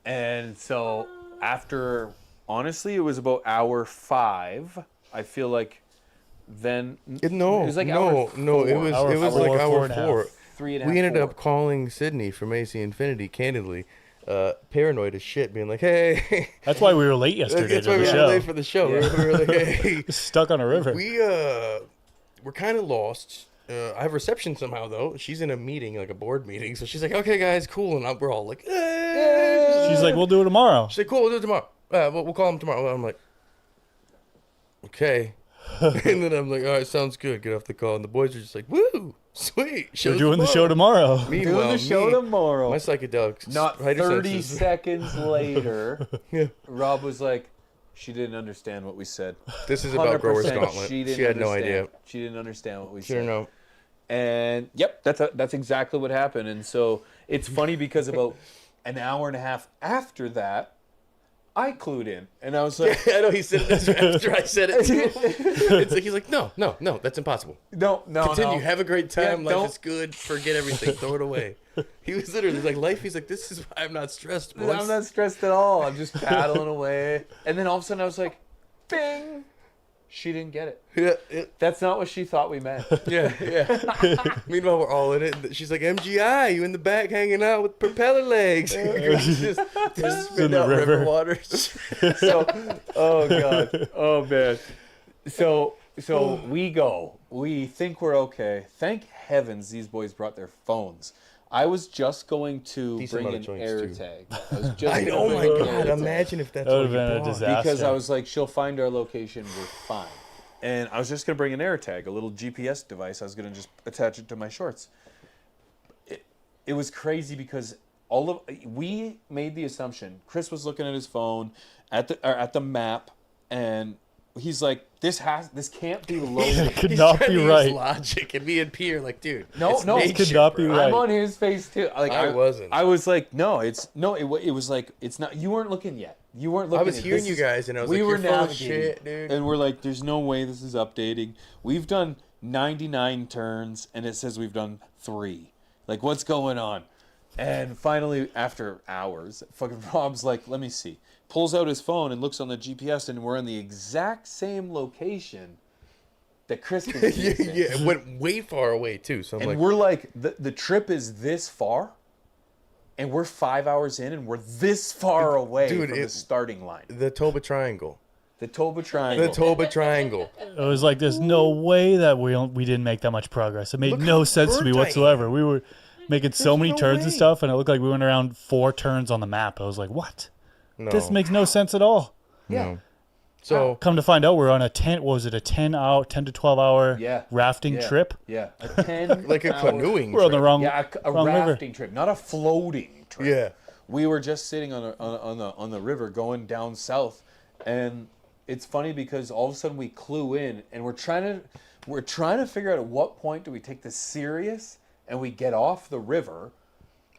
And so after, honestly, it was about hour 5. I feel like then No, it was like no. It was Hour like four, hour 4.5. 4. 3.5. We ended 4. up calling Sydney from AC Infinity, candidly, paranoid as shit, being like, "Hey." That's why we were late yesterday That's to why the we were show. late for the show. Yeah. We were like, "Hey." Stuck on a river. We're kind of lost. I have reception somehow though. She's in a meeting, like a board meeting, so she's like, "Okay, guys, cool," and we're all like, "Eh." She's like, we'll do it tomorrow. She's like, "Cool, we'll do it tomorrow. We'll call him tomorrow." I'm like, "Okay," and then I'm like, "All right, sounds good." Get off the call, and the boys are just like, "Woo, sweet." We're doing the show tomorrow. Meanwhile, Doing the show tomorrow. My psychedelic Not spider 30 senses- seconds later, Yeah. Rob was like, she didn't understand what we said. This is about Growers 100% Gauntlet. She She had no understand. idea. She didn't understand what we She didn't said. know. And yep, that's exactly what happened. And so it's funny because about an hour and a half after that, I clued in, and I was like, I know he said it after I said it to him. It's like he's like, no, that's impossible. no, Continue, no. have a great time. Yeah, Life don't- is good. Forget everything. Throw it away. He was literally like, life. He's like, this is why I'm not stressed, boys. I'm not stressed at all. I'm just paddling away. And then all of a sudden I was like, bing. She didn't get it. Yeah, That's not what she thought we meant. yeah. Meanwhile, we're all in it. She's like, MGI, you in the back hanging out with propeller legs. just spitting the out river river. water. So, oh god, oh man. So we go. We think we're okay. Thank heavens these boys brought their phones. I was just going to Decent bring amount an of joints, air too. tag. I was just I gonna know, my bring an God. air tag. Imagine if that's That what would've you been a brought. disaster. Because I was like, she'll find our location, we're fine. And I was just gonna bring an air tag, a little GPS device. I was gonna just attach it to my shorts. It was crazy because we made the assumption. Chris was looking at his phone at the map, and he's like, "This can't be loaded." Could He's not trying be to use right. logic, and me and P are like, dude, No, it's no, it nature, could not be bro. right. I'm on his face too. Like I wasn't. I was like, no, it was like, it's not. You weren't looking yet. You weren't looking. I was yet. hearing This you is- guys, and I was we like, were you're full of navigating, shit, dude. and we're like, there's no way this is updating. We've done 99 turns, and it says we've done 3. Like, what's going on? And finally, after hours, fucking Rob's like, let me see. Pulls out his phone and looks on the GPS, and we're in the exact same location that Chris can see. us in. yeah, it went way far away too. So I'm And like, we're like, the trip is this far, and we're 5 hours in, and we're this far away Dude, from the starting line. the Toba Triangle. The Toba Triangle. The Toba Triangle. It was like, there's no way that we didn't make that much progress. It made Look no how sense to me burnt I whatsoever. We were making so many no turns and way. stuff, and it looked like we went around 4 turns on the map. I was like, what? No. This makes no sense at all. yeah. So Come to find out, we're on a 10 to 12 hour Yeah. rafting Yeah. trip. Yeah. A 10 like a hour- canoeing. We're on the trip. wrong, Yeah, a wrong river. rafting trip, not a floating trip. Yeah. We were just sitting on the river going down south, and it's funny because all of a sudden we clue in, and we're trying to figure out at what point do we take this serious and we get off the river,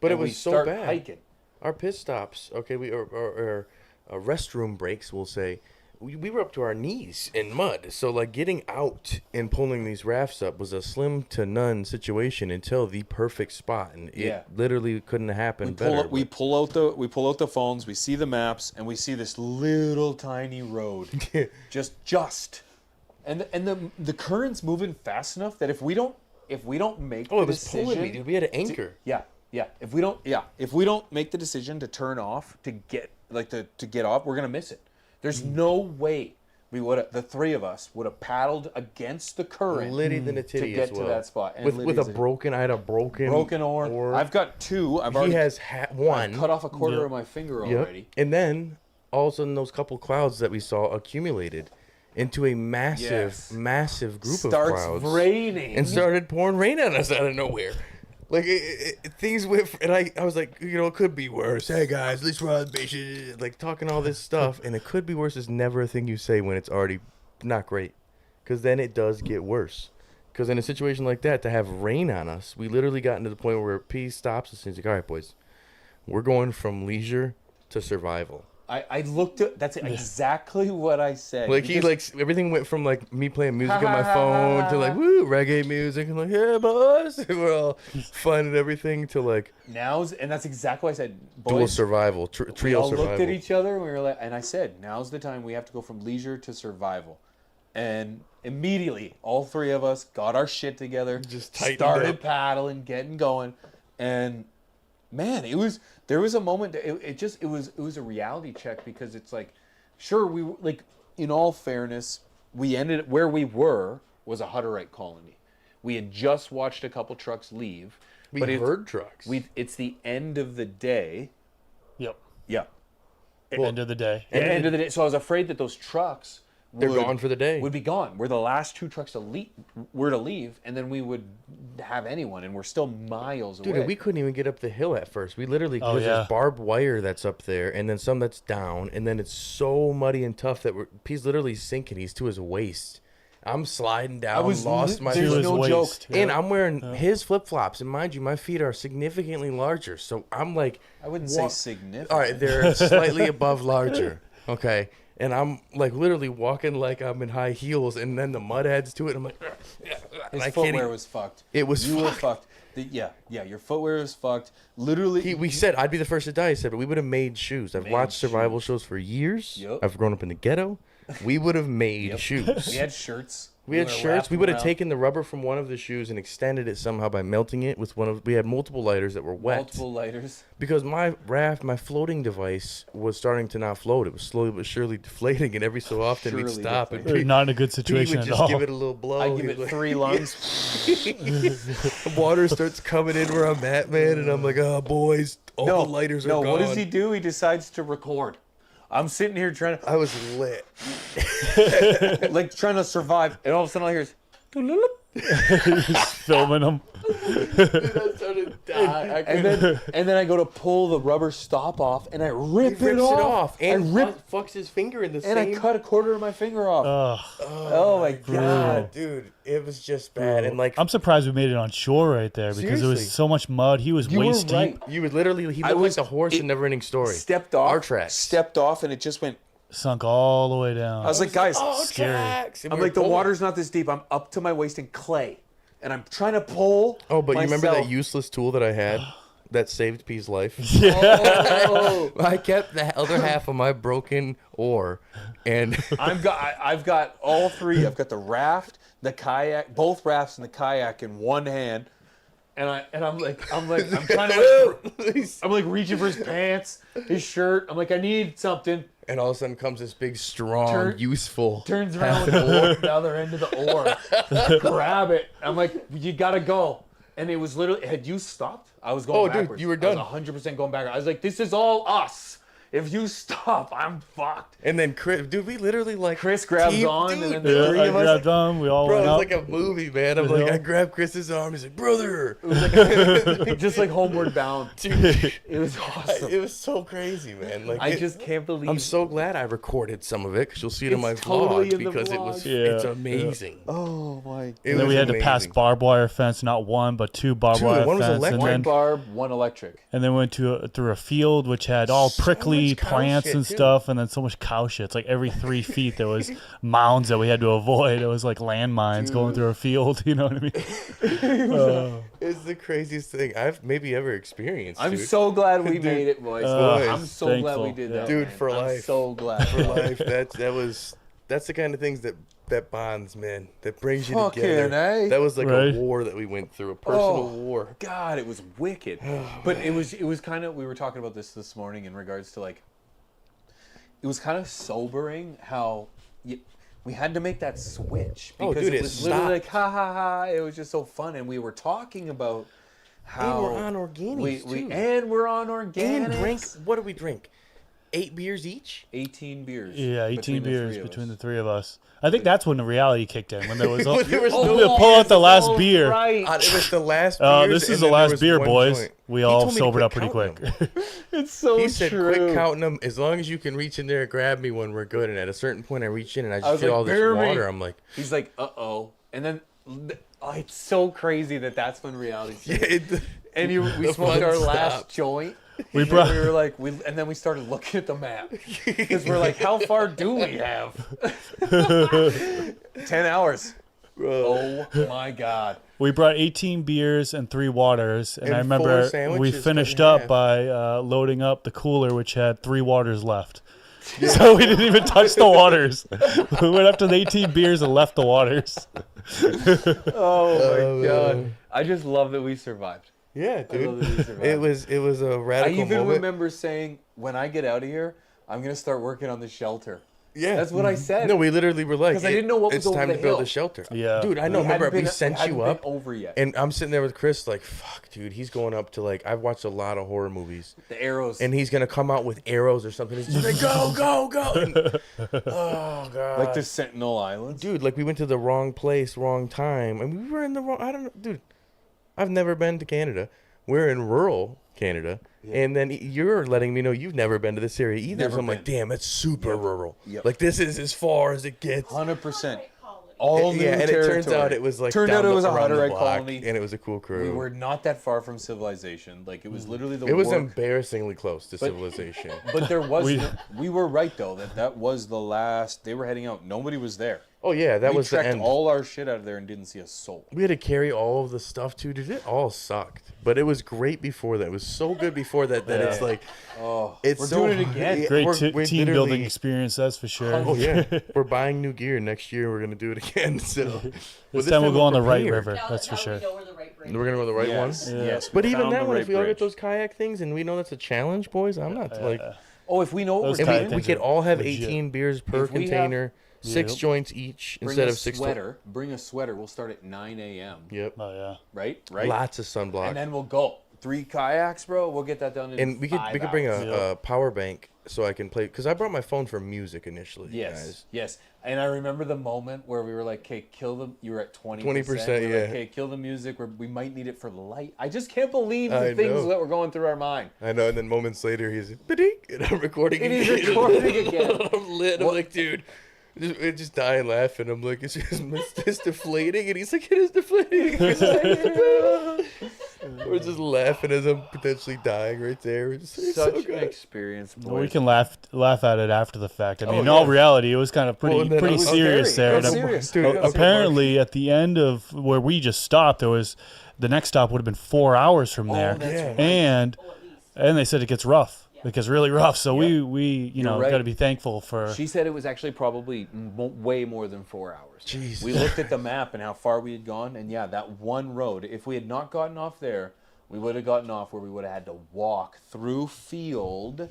But it and we was so start bad. hiking. Our pit stops, okay, or restroom breaks, we'll say, we were up to our knees in mud. So like getting out and pulling these rafts up was a slim to none situation until the perfect spot, and Yeah. it literally couldn't happen better. We pull out the phones, we see the maps, and we see this little tiny road, just, and the current's moving fast enough that if we don't make Oh, the it was decision, pulling me, dude. We had an anchor. yeah. If we don't make the decision to turn off to get off, we're gonna miss it. There's no way the 3 of us would have paddled against the current Liddy the Natitty to get as well. to that spot. And with Liddy's I had a broken oar. I've got 2. I've he already has one. cut off a quarter of my finger Yep. already. And then all of a sudden those couple clouds that we saw accumulated into a massive, Yes. massive group of Starts clouds. raining. And started pouring rain on us out of nowhere. Like things went, and I was like, it could be worse. Hey guys, at least we're on beach. Like talking all this stuff, and it could be worse is never a thing you say when it's already not great, because then it does get worse. Because in a situation like that, to have rain on us, we literally got into the point where P stops us and he's like, all right, boys, we're going from leisure to survival. I looked at that's exactly what I said. Like he Because- everything went from like me playing music on my phone to like woo reggae music and like yeah boys, we're all fun and everything to like and that's exactly what I said. dual Boys, survival, we trio all survival. looked at each other and we were like, and I said, now's the time we have to go from leisure to survival. And immediately, all three of us got our shit together, Just tightened started up. paddling, getting going, and man, there was a moment. It was a reality check because it's like, sure, we like, in all fairness, we ended where we were was a Hutterite colony. We had just watched a couple trucks leave. We but heard trucks. It's the end of the day. Yep. Yeah. End of the day. End of the day. So I was afraid that those trucks They're gone for the day. would be gone. We're the last two trucks to leave, and then we would have anyone, and we're still miles Dude, away. and we couldn't even get up the hill at first. We literally, Oh, because yeah. there's barbed wire that's up there, and then some that's down, and then it's so muddy and tough that he's literally sinking. He's to his waist. I'm sliding down, lost my there's To foot. his no waist. joke. And I'm wearing his flip flops, and mind you, my feet are significantly larger. So I'm like, I wouldn't say significant. all right, they're slightly above larger. Okay. And I'm like literally walking like I'm in high heels, and then the mud adds to it. And I'm like, and His I can't footwear even- was fucked. It was You were fucked. fucked. Yeah, your footwear was fucked. Literally, We said I'd be the first to die. He said, but we would have made shoes. I've watched survival shows for years. Yep. I've grown up in the ghetto. We would have made shoes. we had shirts. We had would've shirts. wrapped We would have around. taken the rubber from one of the shoes and extended it somehow by melting it with one of. We had multiple lighters that were wet multiple lighters. because my raft, my floating device, was starting to not float. It was slowly but surely deflating, and every so often we'd Surely stop and They're not in a good he situation would at just all. give it a little blow. I give He'd it like- 3 lungs. Water starts coming in where I'm at, man, and I'm like, oh, boys, all the lighters are gone. what does he do? He decides to record. I'm sitting here trying I was lit. to, like, trying to survive, and all of a sudden I hear, Filming them. I started to die. and then I go to pull the rubber stop off, and I rip He it rips off. and I rip, fucks his finger in the and I same. cut a quarter of my finger off. Oh my god! God, dude, it was just bad. And like, I'm surprised we made it on shore right there because there Seriously. was so much mud. He was You were waist right. deep. you would literally, he I looked like was- the horse it in Neverending Story. Stepped off. Our tracks. Stepped off, and it just went. Sunk all the way down. I was like, guys, Scary. Tracks. And I'm we were like, the pulling. water's not this deep. I'm up to my waist in clay, and I'm trying to pull. Oh, but you remember that myself. useless tool that I had that saved P's life? Oh, I kept the other half of my broken oar, and I've got all three. I've got the raft, the kayak, both rafts and the kayak in one hand, and I'm trying to I'm like reaching for his pants, his shirt. I'm like, I need something. and all of a sudden comes this big, strong, Turn- useful. Turns around with the, oar, the other end of the oar. Grab it. I'm like, you gotta go. And it was literally, had you stopped? I was going Oh, dude, backwards. you were I done. was 100% going backwards. I was like, this is all us. If you stop, I'm fucked. And then Chris, dude, we literally like Chris grabs team- on, dude, and then the Yeah, three I of us. grabbed on. We all Bro, went it up. was like a movie, man. I'm The like, hill. I grabbed Chris's arm. He's like, brother. Just like homeward bound. Dude, It was awesome. it was so crazy, man. Like, I just can't believe. I'm so glad I recorded some of it because you'll see it in It's my totally vlog in the because it vlog. was Yeah, it's yeah. amazing. Oh my. It and then was we had to pass amazing. barbed wire fence, not one but two barbed Two, wire one was fence, and electric. One then barb, one electric. went through a field which had all So prickly much cow plants shit, and too. stuff, and then so much cow shit. It's like every 3 feet there was mounds that we had to avoid. It was like landmines going through a field. You know what I mean? It's the craziest thing I've maybe ever experienced. I'm dude. so glad we made it, boys. Boys. I'm so glad we Thankful, did yeah. that, Dude, man. for I'm life. so glad for life. That's the kind of things that bonds, man. That brings you Fucking together. A. That was like Right. a war that we went through, a personal Oh. war. God, it was wicked. But it was kind of, we were talking about this morning in regards to like, it was kind of sobering how we had to make that switch Oh, because dude, it it was literally like stopped. ha ha ha. It was just so fun, and we were talking about how we're on organics, too. and we're on organics. And drink. What do we drink? 8 beers each. 18 beers. Yeah, 18 between the beers three of between the us. three of us. I think that's when the reality kicked in. When there was When there was we no- pull out the last Oh, beer. Right. It was the last. Oh, beers, this and is the then there last was beer, one boys. joint. We He all told me to sobered quit up pretty counting quick. them. It's so He said, true. "Quit counting them. As long as you can reach in there and grab me when we're good." And at a certain point, I reach in and I I just was feel like, all this "Bear me." water. I'm like, He's like, uh-oh. And then, it's so crazy that that's when reality yeah, hit. And we the smoked fun our last stopped. joint. We And brought- we were like, and then we started looking at the map. Because we're like, how far do we have? 10 hours. Oh my God. We brought 18 beers and 3 waters, and I And 4 remember we sandwiches cut finished in up half. by loading up the cooler, which had 3 waters left. So we didn't even touch the waters. We went up to the 18 beers and left the waters. Oh my god! I just love that we survived. Yeah, I love that we dude. survived. It was a I radical even moment. remember saying, when I get out of here, I'm gonna start working on the shelter. Yeah, That's what I said. No, we literally were like, 'Cause I didn't know what was it's over time the to build hill. a shelter. Yeah. Dude, I know. We Remember, hadn't we been- sent hadn't you been up, over yet. and I'm sitting there with Chris, like, fuck, dude, he's going up to like, I've watched a lot of horror movies, The arrows. and he's gonna come out with arrows or something. He's just like, go, go, go. And- oh god, like the Sentinel Islands. dude, like we went to the wrong place, wrong time, and we were in the wrong. I don't know, dude. I've never been to Canada. We're in rural Canada, and then you're letting me know you've never been to this area either. Never So I'm like, been. damn, it's super rural. Yep. Like this is as far as it gets. 100%. All new Yeah, and it turns territory. out it was like Turned down out it was a around the Hutterite block, colony. and it was a cool crew. We were not that far from civilization. Like, it was literally the It was work. embarrassingly close to civilization. But there was We- we were right though that was the last. They were heading out. Nobody was there. Oh yeah, that We was the trekked end. all our shit out of there and didn't see a soul. We had to carry all of the stuff too. Dude, it all sucked. But it was great before that. It was so good before that that it's like, Oh, it's we're so doing it again. yeah, Great we're team building literally- experience, that's for sure. Oh yeah, we're buying new gear next year. We're gonna do it again. So This time we'll go we're on the right prepared. river, Now that's that for now sure. we know we're the right bridge. We're gonna go the right Yes, one. yes. But we even found that the one, right if we all get bridge. those kayak things and we know that's a challenge, boys, I'm not like. Oh, if we know what Those we're kayak And doing, we things could are all have legit. 18 beers per If we have- container, 6 Yep. joints each bring instead a of 6. sweater. Bring a sweater. We'll start at 9 a.m. Yep. Oh yeah. Right, right. Lots of sunblock. And then we'll go 3 kayaks, bro. We'll get that done in And we could 5 bring hours. a power bank so I can play because I brought my phone for music initially. Yes, guys. yes. And I remember the moment where we were like, "Okay, kill them." You were at 20%. 20%, We were yeah. Like, okay, kill the music. We might need it for light. I just can't believe the I things know. that were going through our mind. I know. And then moments later, he's "Ba-ding," and I'm recording. And he's again. recording again. I'm lit. I'm like, dude. We're just dying laughing. I'm like, it's deflating, and he's like, it is deflating. We're just laughing as I'm potentially dying right there. We're just, it's Such so an good. experience, Well, we boys. can laugh at it after the fact. I mean, in yeah. all reality, it was kind of pretty Well, and then pretty I was serious very- there. it's And serious. Dude, Yeah. I was apparently, at the end of where we just stopped, there was the next stop would have been 4 hours from there, that's Yeah. right. and Oh, at least. and they said it gets rough. It gets really rough. So we you know right. got to be thankful for. She said it was actually probably way more than 4 hours. Jesus. We looked at the map and how far we had gone, and yeah, that one road. If we had not gotten off there, we would have gotten off where we would have had to walk through field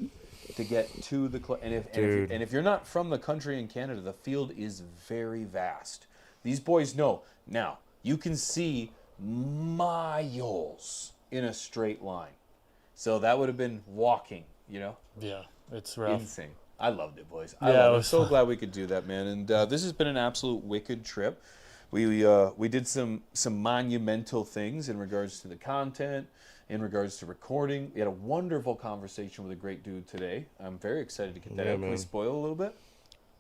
to get to the. And if you're not from the country in Canada, the field is very vast. These boys know. Now you can see miles in a straight line, so that would have been walking. You know. Yeah, it's rough. Insane. I loved it, boys. Yeah, I it loved it. was So fun. glad we could do that, man. And this has been an absolute wicked trip. We did some monumental things in regards to the content, in regards to recording. We had a wonderful conversation with a great dude today. I'm very excited to get that Yeah, out. Can we man. spoil a little bit?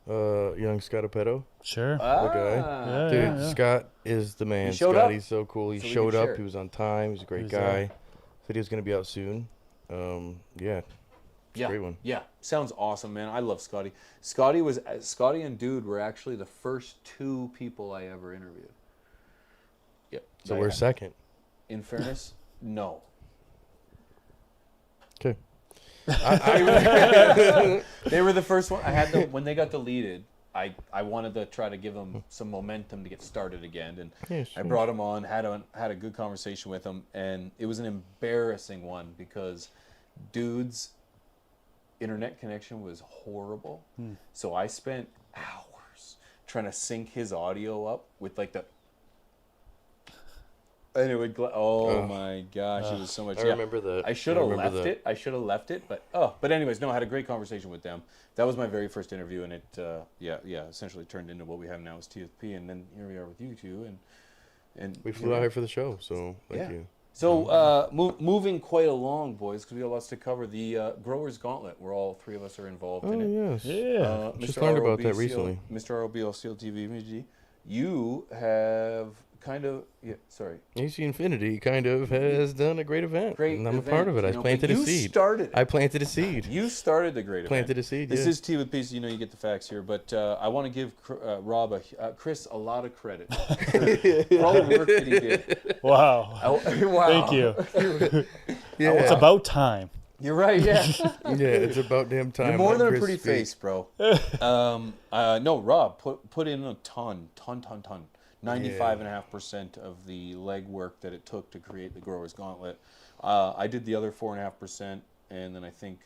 Young Scotapetto. Sure. guy. Ah. Dude, Scott is the man. He showed up. Scotty's so cool. He So we showed could up. share. He was on time. He's a great was guy. there. Video's gonna be out soon. Yeah. Yeah, great one. Yeah, sounds awesome, man. I love Scotty. Scotty and Dude were actually the first 2 people I ever interviewed. Yep. So we're second. In fairness, no. Okay. They were the first one. I had them when they got deleted. I wanted to try to give them some momentum to get started again, and Yeah, I sure. brought them on, had a good conversation with them, and it was an embarrassing one because Dude's internet connection was horrible. So I spent hours trying to sync his audio up with like the. And it would. My gosh, it was so much. I remember that. I should have remember left that. it. I should have left it, but anyways, no. I had a great conversation with them. That was my very first interview, and it essentially turned into what we have now as TFP, and then here we are with you two, and We flew out here for the show, so thank you. So moving quite along, boys, because we got lots to cover. The Growers Gauntlet, where all 3 of us are involved Oh in it. yes. Yeah. Just learned about that recently. Mr. ROBL Seal TV, MG, you have kind of AC Infinity kind of has done a great event. Great and I'm event, a part of it. I you know, planted but a you seed. started it. I planted a seed. You started the great Planted event. a seed, This yeah. is Tea with Peace. You know, you get the facts here, but I want to give Chris a lot of credit for all the work that he did. Wow. Wow. Thank you. Yeah. It's about time. You're right. Yeah. Yeah, it's about damn time. You're more Let than a Chris pretty speak. face, bro. No, Rob, put in a ton. 95.5% of the legwork that it took to create the Growers Gauntlet. I did the other 4.5%, and then I think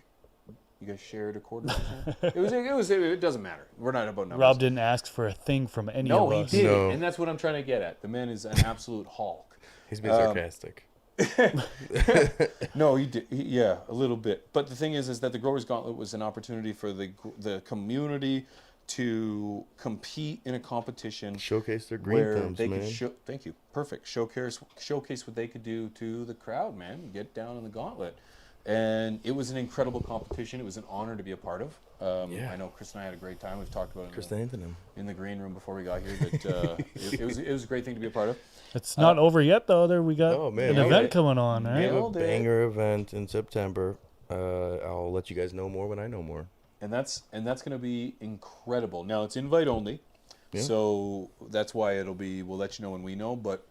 you guys shared a quarter. It doesn't matter. We're not about numbers. Rob didn't ask for a thing from any No, of he us. did, No. and that's what I'm trying to get at. The man is an absolute Hulk. He's being sarcastic. No, he did. Yeah, a little bit. But the thing is that the Growers Gauntlet was an opportunity for the community to compete in a competition, Showcase their green where thumbs, they man. could show. Thank you. Perfect. Showcase what they could do to the crowd, man. Get down in the gauntlet, and it was an incredible competition. It was an honor to be a part of. Yeah. I know Chris and I had a great time. We've talked about it Chris Anthony. in the green room before we got here. That it was a great thing to be a part of. It's not over yet, though. We got Oh, man. an Nailed event it. coming on, right? We have a Nailed it. banger event in September. I'll let you guys know more when I know more. And that's going to be incredible. Now it's invite only, Yeah. so that's why we'll let you know when we know. But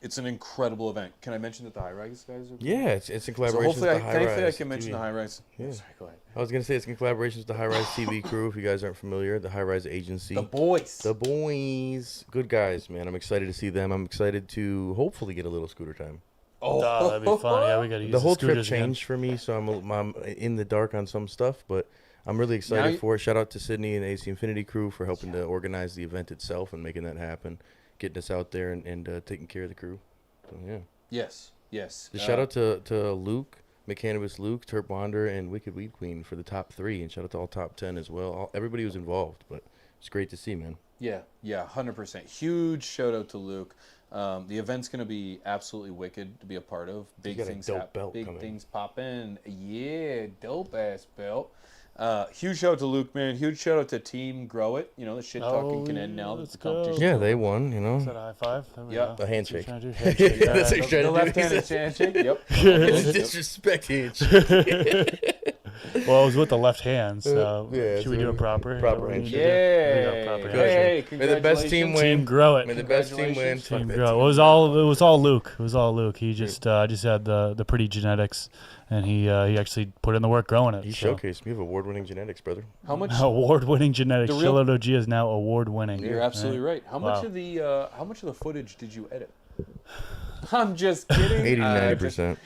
it's an incredible event. Can I mention that the High Rise guys are? Yeah, it's in So collaboration hopefully, with the High thankfully, I Rise can mention TV. the High Rise. Yeah. Sorry, go ahead. I was gonna say it's in collaboration with the High Rise TV crew. If you guys aren't familiar, the High Rise agency. The boys. The boys, good guys, man. I'm excited to see them. I'm excited to hopefully get a little scooter time. Oh, that'd be fun. Yeah, we got to use The whole trip scooters again. changed for me, so I'm in the dark on some stuff, but I'm really excited you- for it. Shout out to Sydney and AC Infinity crew for helping to organize the event itself and making that happen, getting us out there and taking care of the crew. So, yeah. Yes. The shout out to Luke, Cannabis Luke, Turp Wander, and Wicked Weed Queen for the top 3, and shout out to all top 10 as well. Everybody was involved, but it's great to see, man. Yeah, 100%. Huge shout out to Luke. The event's going to be absolutely wicked to be a part of. Big got a things dope belt big coming. things popping. Yeah, dope ass belt. Huge shout out to Luke, man. Huge shout out to Team Grow It. You know, the shit talking can end now. let's The competition. Yeah, they won, you Is that know. a high five? There we Yep. go. A handshake. Trying to do handshake. Yeah, that's All what right. you're The trying to do. left-handed handshake. Yep. It's disrespect Well, it was with the left hand, so yeah, should we so do it proper? proper Is that what we need to handshake. do? There we Yeah. go, proper Hey, handshake. May the best team congratulations. win. Team Grow It. May the best team win. Congratulations. Fuck Team that Grow. team. It was all Luke. It was all Luke. He just had the pretty genetics, and he actually put in the work growing it. He so. showcased me with award-winning genetics, brother. How much? Award-winning genetics. The real- Shilot OG is now award-winning. You're absolutely right. How much Wow. of the footage did you edit? I'm just kidding. 80-90%.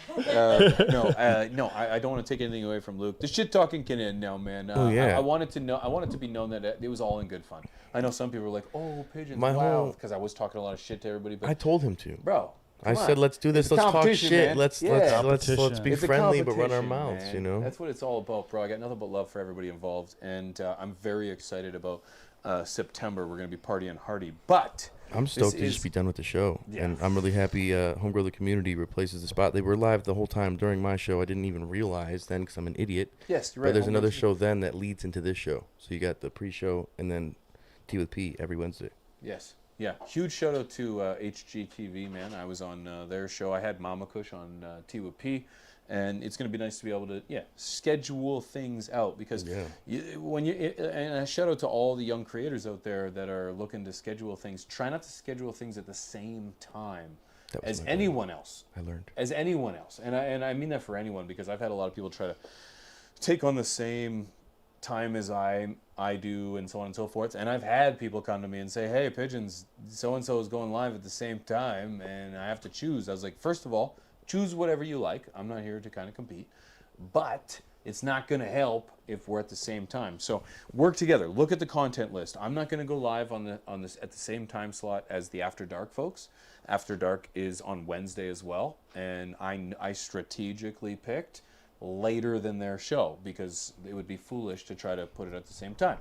No, I don't want to take anything away from Luke. The shit talking can end now, man. Oh, yeah. I wanted to be known that it was all in good fun. I know some people were like, "Oh, pigeons, My wow," whole- because I was talking a lot of shit to everybody. But I told him to. bro, I come said, on. let's do this. It's a Let's talk competition, shit. man. Let's Yeah. let's be It's a friendly, but run our competition, mouths. man. You know. That's what it's all about, bro. I got nothing but love for everybody involved, and I'm very excited about September. We're gonna be partying hardy, but I'm stoked to is- just be done with the show, Yeah. and I'm really happy. Homegrow the Community replaces the spot. They were live the whole time during my show. I didn't even realize then because I'm an idiot. yes, you're But right. there's Home another Runs- show then that leads into this show. So you got the pre-show and then Tea with P every Wednesday. Yes. Yeah. Huge shout out to HGTV, man. I was on their show. I had Mama Kush on T.W.P. And it's going to be nice to be able to, schedule things out because Yeah. and a shout out to all the young creators out there that are looking to schedule things. Try not to schedule things at the same time That was as my goal. anyone else. I learned. As anyone else. And I mean that for anyone because I've had a lot of people try to take on the same time as I do and so on and so forth. And I've had people come to me and say, "Hey, Pigeons, so-and-so is going live at the same time and I have to choose." I was like, first of all, choose whatever you like. I'm not here to kind of compete. But it's not going to help if we're at the same time. So work together. Look at the content list. I'm not going to go live on this at the same time slot as the After Dark folks. After Dark is on Wednesday as well, and I strategically picked later than their show because it would be foolish to try to put it at the same time.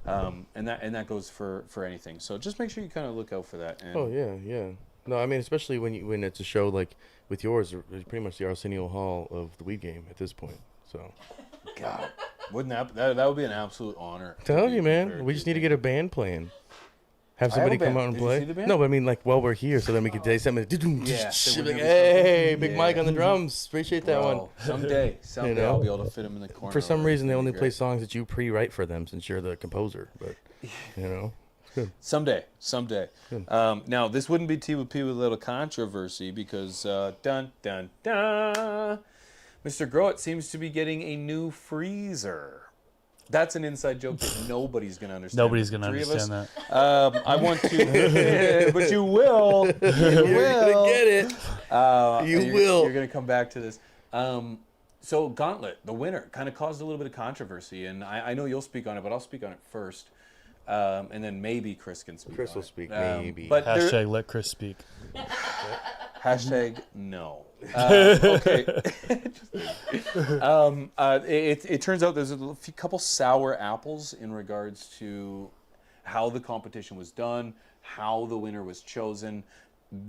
And that goes for anything. So just make sure you kind of look out for that. And Oh yeah. No, I mean especially when it's a show like with yours, it's pretty much the Arsenio Hall of the weed game at this point. So God, wouldn't that would be an absolute honor. to telling be you, man, compared we just to. need to get a band playing. Have I have somebody a come band. out and Did you play. see the band? No, but I mean like while we're here, so then we could say something. Yeah, so we're like, gonna be hey, something- Big yeah. Mike on the drums. Appreciate that one. Bro, someday You know? I'll be able to fit him in the corner. For some over there. reason, they It's gonna only be play great. songs that you pre-write for them since you're the composer. But you know, Someday. Now this wouldn't be T with P with a little controversy because dun dun dun. Mr. Growit seems to be getting a new freezer. That's an inside joke that nobody's going to understand. Nobody's going to Three of us, understand that. I want to, but you will. You will. Get it. You will. You're going to come back to this. So Gauntlet, the winner, kind of caused a little bit of controversy, and I know you'll speak on it, but I'll speak on it first, and then maybe Chris can speak. Chris on will it. speak, maybe. But Hashtag let Chris speak. hashtag no. Okay. It turns out there's a couple sour apples in regards to how the competition was done, how the winner was chosen,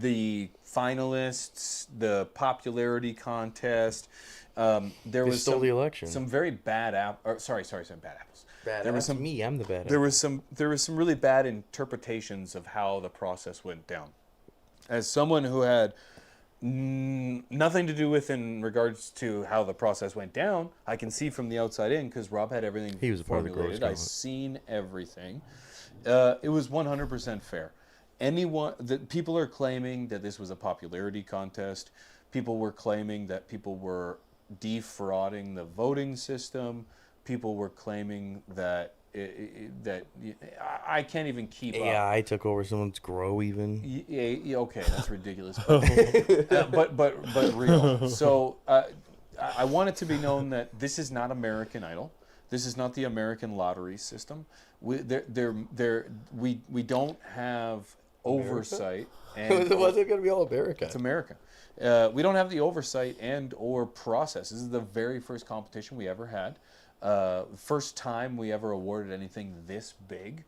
the finalists, the popularity contest. There was stole the election. some very bad sorry, some bad apples. There was some me. I'm the bad. There was some really bad interpretations of how the process went down. As someone who had nothing to do with in regards to how the process went down, I can see from the outside in because Rob had everything He was a part of the formulated. growers' I've gauntlet. seen everything. It was 100% fair. People are claiming that this was a popularity contest. People were claiming that people were defrauding the voting system. People were claiming that I can't even keep up. AI took over someone's grow even. Yeah, okay, that's ridiculous. But real. So I want it to be known that this is not American Idol. This is not the American lottery system. We don't have oversight. And Was it going to be all America? it's America. We don't have the oversight and or process. This is the very first competition we ever had. First time we ever awarded anything this big,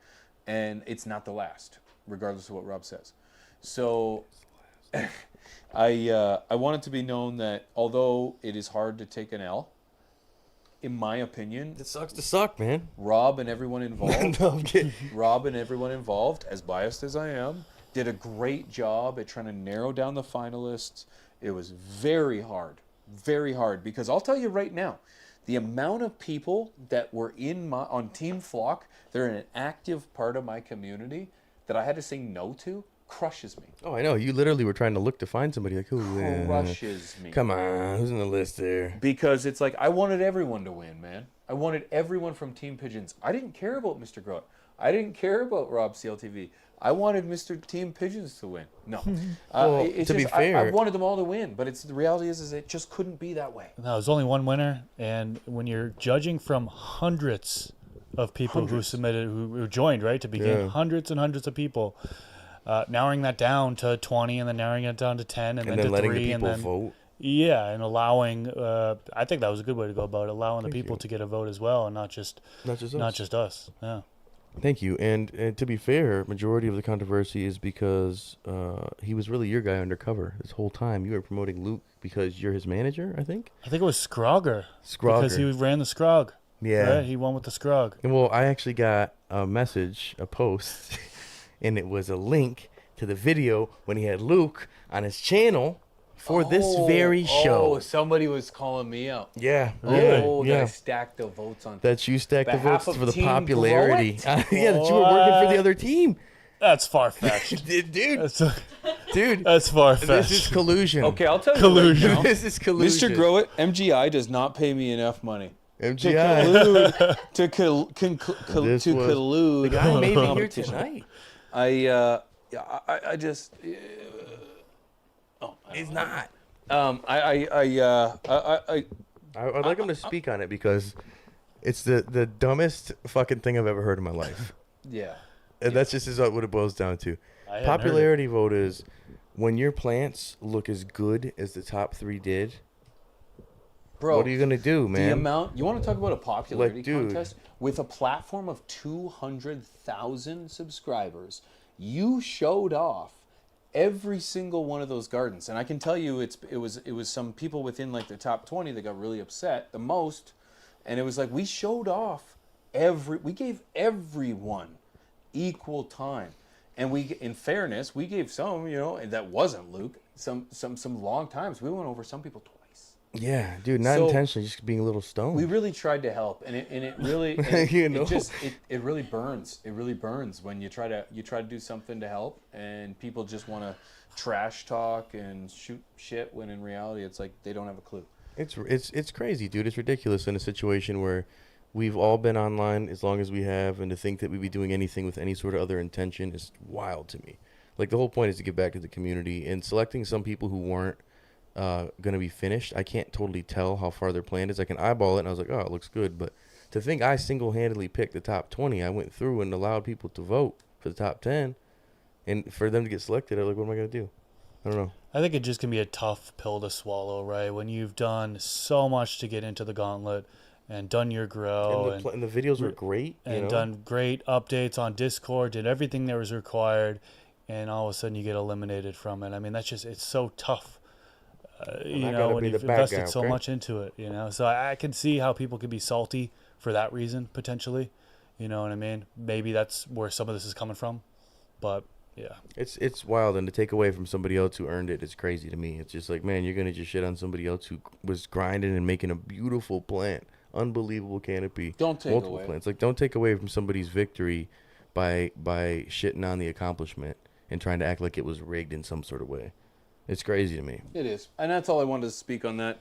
and it's not the last, regardless of what Rob says. So I want it to be known that although it is hard to take an L, in my opinion, It sucks to suck, man. Rob and everyone involved, No, I'm kidding. Rob and everyone involved, as biased as I am, did a great job at trying to narrow down the finalists. It was very hard, because I'll tell you right now, the amount of people that were on Team Flock, they're an active part of my community that I had to say no to, crushes me. Oh, I know. You literally were trying to look to find somebody like who. Crushes me. Come on, who's in the list there? Because it's like I wanted everyone to win, man. I wanted everyone from Team Pigeons. I didn't care about Mr. Growit. I didn't care about Rob CLTV. I wanted Mr. Team Pigeons to win. No. Well, it's to be just, fair- I wanted them all to win, but the reality is it just couldn't be that way. No, there's only one winner, and when you're judging from hundreds of people who submitted, who joined, right, to begin, Yeah. hundreds and hundreds of people, narrowing that down to 20, and then narrowing it down to 10, and then to letting 3, the and people then vote. yeah, and allowing. I think that was a good way to go about it, allowing the people to get a vote as well, and not just us. Yeah. Thank you. And to be fair, majority of the controversy is because he was really your guy undercover this whole time. You were promoting Luke because you're his manager, I think. I think it was Scrogger. Because he ran the Scrog. Yeah. Right? He won with the Scrog. And well, I actually got a message, a post, and it was a link to the video when he had Luke on his channel for this very show. Oh, somebody was calling me out. Yeah. Oh, yeah. that I stacked the votes on. That you stacked the Behalf votes of for the Team popularity. Growit? Yeah, that you were working for the other team. That's far-fetched. Dude, That's far-fetched. this is collusion. Okay, I'll tell you Collusion. right now. This is collusion. Mr. Growit, MGI does not pay me enough money MGI. to This was- collude. The guy made me here competition. tonight. I just. He's not. I I'd like him to speak on it because it's the dumbest fucking thing I've ever heard in my life. yeah. And that's just what it boils down to. I hadn't heard it. Popularity vote is when your plants look as good as the top 3 did. Bro, What are you gonna do, man? the amount you want to talk about a popularity Like, dude. contest with a platform of 200,000 subscribers, you showed off every single one of those gardens, and I can tell you it was some people within like the top 20 that got really upset the most, and it was like we showed off we gave everyone equal time, and in fairness we gave some, and that wasn't Luke, some long times we went over some people twice. Yeah, dude, not So, intentionally, just being a little stoned. We really tried to help, and it really You know? it really burns. It really burns when you try to do something to help, and people just want to trash talk and shoot shit when in reality it's like they don't have a clue. It's crazy, dude. It's ridiculous in a situation where we've all been online as long as we have, and to think that we'd be doing anything with any sort of other intention is wild to me. Like, the whole point is to give back to the community, and selecting some people who weren't going to be finished. I can't totally tell how far their plan is. I can eyeball it, and I was like, oh, it looks good. But to think I single-handedly picked the top 20, I went through and allowed people to vote for the top 10, and for them to get selected, I'm like, what am I going to do? I don't know. I think it just can be a tough pill to swallow, right? When you've done so much to get into the gauntlet and done your grow And the videos were great. and done great updates on Discord, did everything that was required, and all of a sudden you get eliminated from it. I mean, it's so tough. You know, when you've invested so much into it, you know. So I can see how people could be salty for that reason, potentially. You know what I mean? Maybe that's where some of this is coming from. But, yeah. It's wild, and to take away from somebody else who earned it is crazy to me. It's just like, man, you're going to just shit on somebody else who was grinding and making a beautiful plant. Unbelievable canopy. Don't take multiple away. plants. Like, don't take away from somebody's victory by shitting on the accomplishment and trying to act like it was rigged in some sort of way. It's crazy to me. It is, and that's all I wanted to speak on that.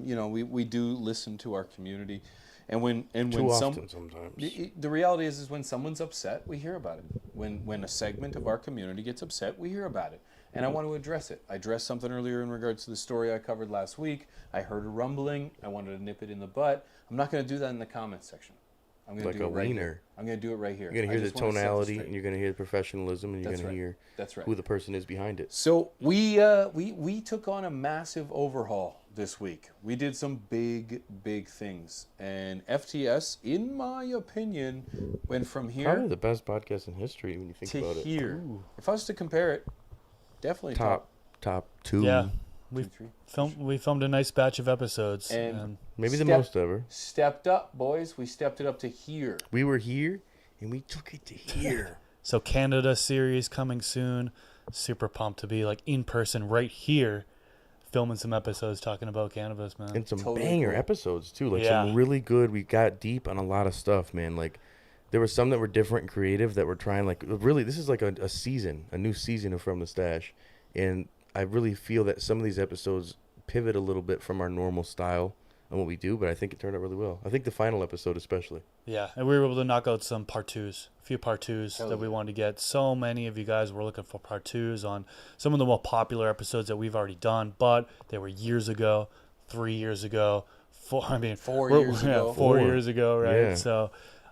You know, we do listen to our community, and when Too some often sometimes. the reality is when someone's upset, we hear about it. When a segment of our community gets upset, we hear about it, and I want to address it. I addressed something earlier in regards to the story I covered last week. I heard a rumbling. I wanted to nip it in the butt. I'm not going to do that in the comments section. I'm going Like to do a it right wiener. here. I'm going to do it right here. You're going to I hear the just wanna set this tonality, straight. and you're going to hear the professionalism, and you're That's going to right. hear That's right. who the person is behind it. So we took on a massive overhaul this week. We did some big things, and FTS, in my opinion, went from Probably here the best podcast in history when you think to about it. here. If I was to compare it, definitely Top two. Yeah. two, three. We filmed a nice batch of episodes. And Maybe the most ever. Stepped up, boys. We stepped it up to here. We were here, and we took it to here. So Canada series coming soon. Super pumped to be like in person right here, filming some episodes talking about cannabis, man. And some Totally banger cool. episodes, too. Like, Yeah. some really good. We got deep on a lot of stuff, man. Like, there were some that were different and creative that were trying, like, really, this is like a new season of From the Stash. And I really feel that some of these episodes pivot a little bit from our normal style and what we do, but I think it turned out really well. I think the final episode especially. Yeah, and we were able to knock out some part twos, a few part twos that we wanted to get. So many of you guys were looking for part twos on some of the more popular episodes that we've already done, but they were years ago, 3 years ago, 4 years ago. 4 years ago, right? Yeah. So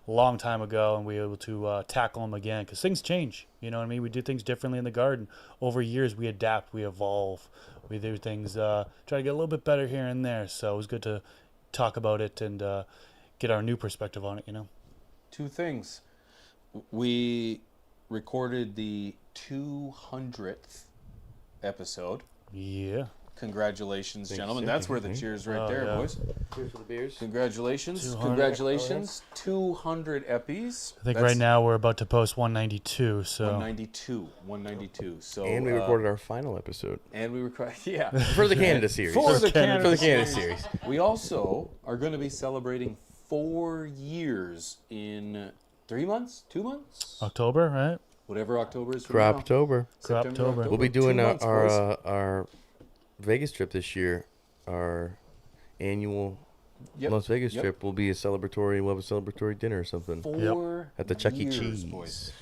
a long time ago, and we were able to tackle them again because things change. You know what I mean? We do things differently in the garden. Over years, we adapt, we evolve. We do things, try to get a little bit better here and there. So it was good to talk about it and get our new perspective on it, you know? Two things. We recorded the 200th episode. Yeah. Congratulations, Thanks, gentlemen. thank That's you, where the thank you. cheers right Oh, there, yeah. boys. Cheers for the beers. Congratulations. 200. Congratulations. 200 epis. I think right now we're about to post 192, so 192. So And we recorded our final episode. And we recorded, yeah. For the Canada series. For the Canada Canada series. We also are going to be celebrating 4 years in 3 months, 2 months, October, right? whatever October is from now. Croptober. September, Croptober. We'll be 2 doing months, boys. our Vegas trip this year. Our annual Yep. Las Vegas Yep. trip will be a celebratory. We'll have a celebratory dinner or something 4 at the Chuck E. years, Cheese. boys.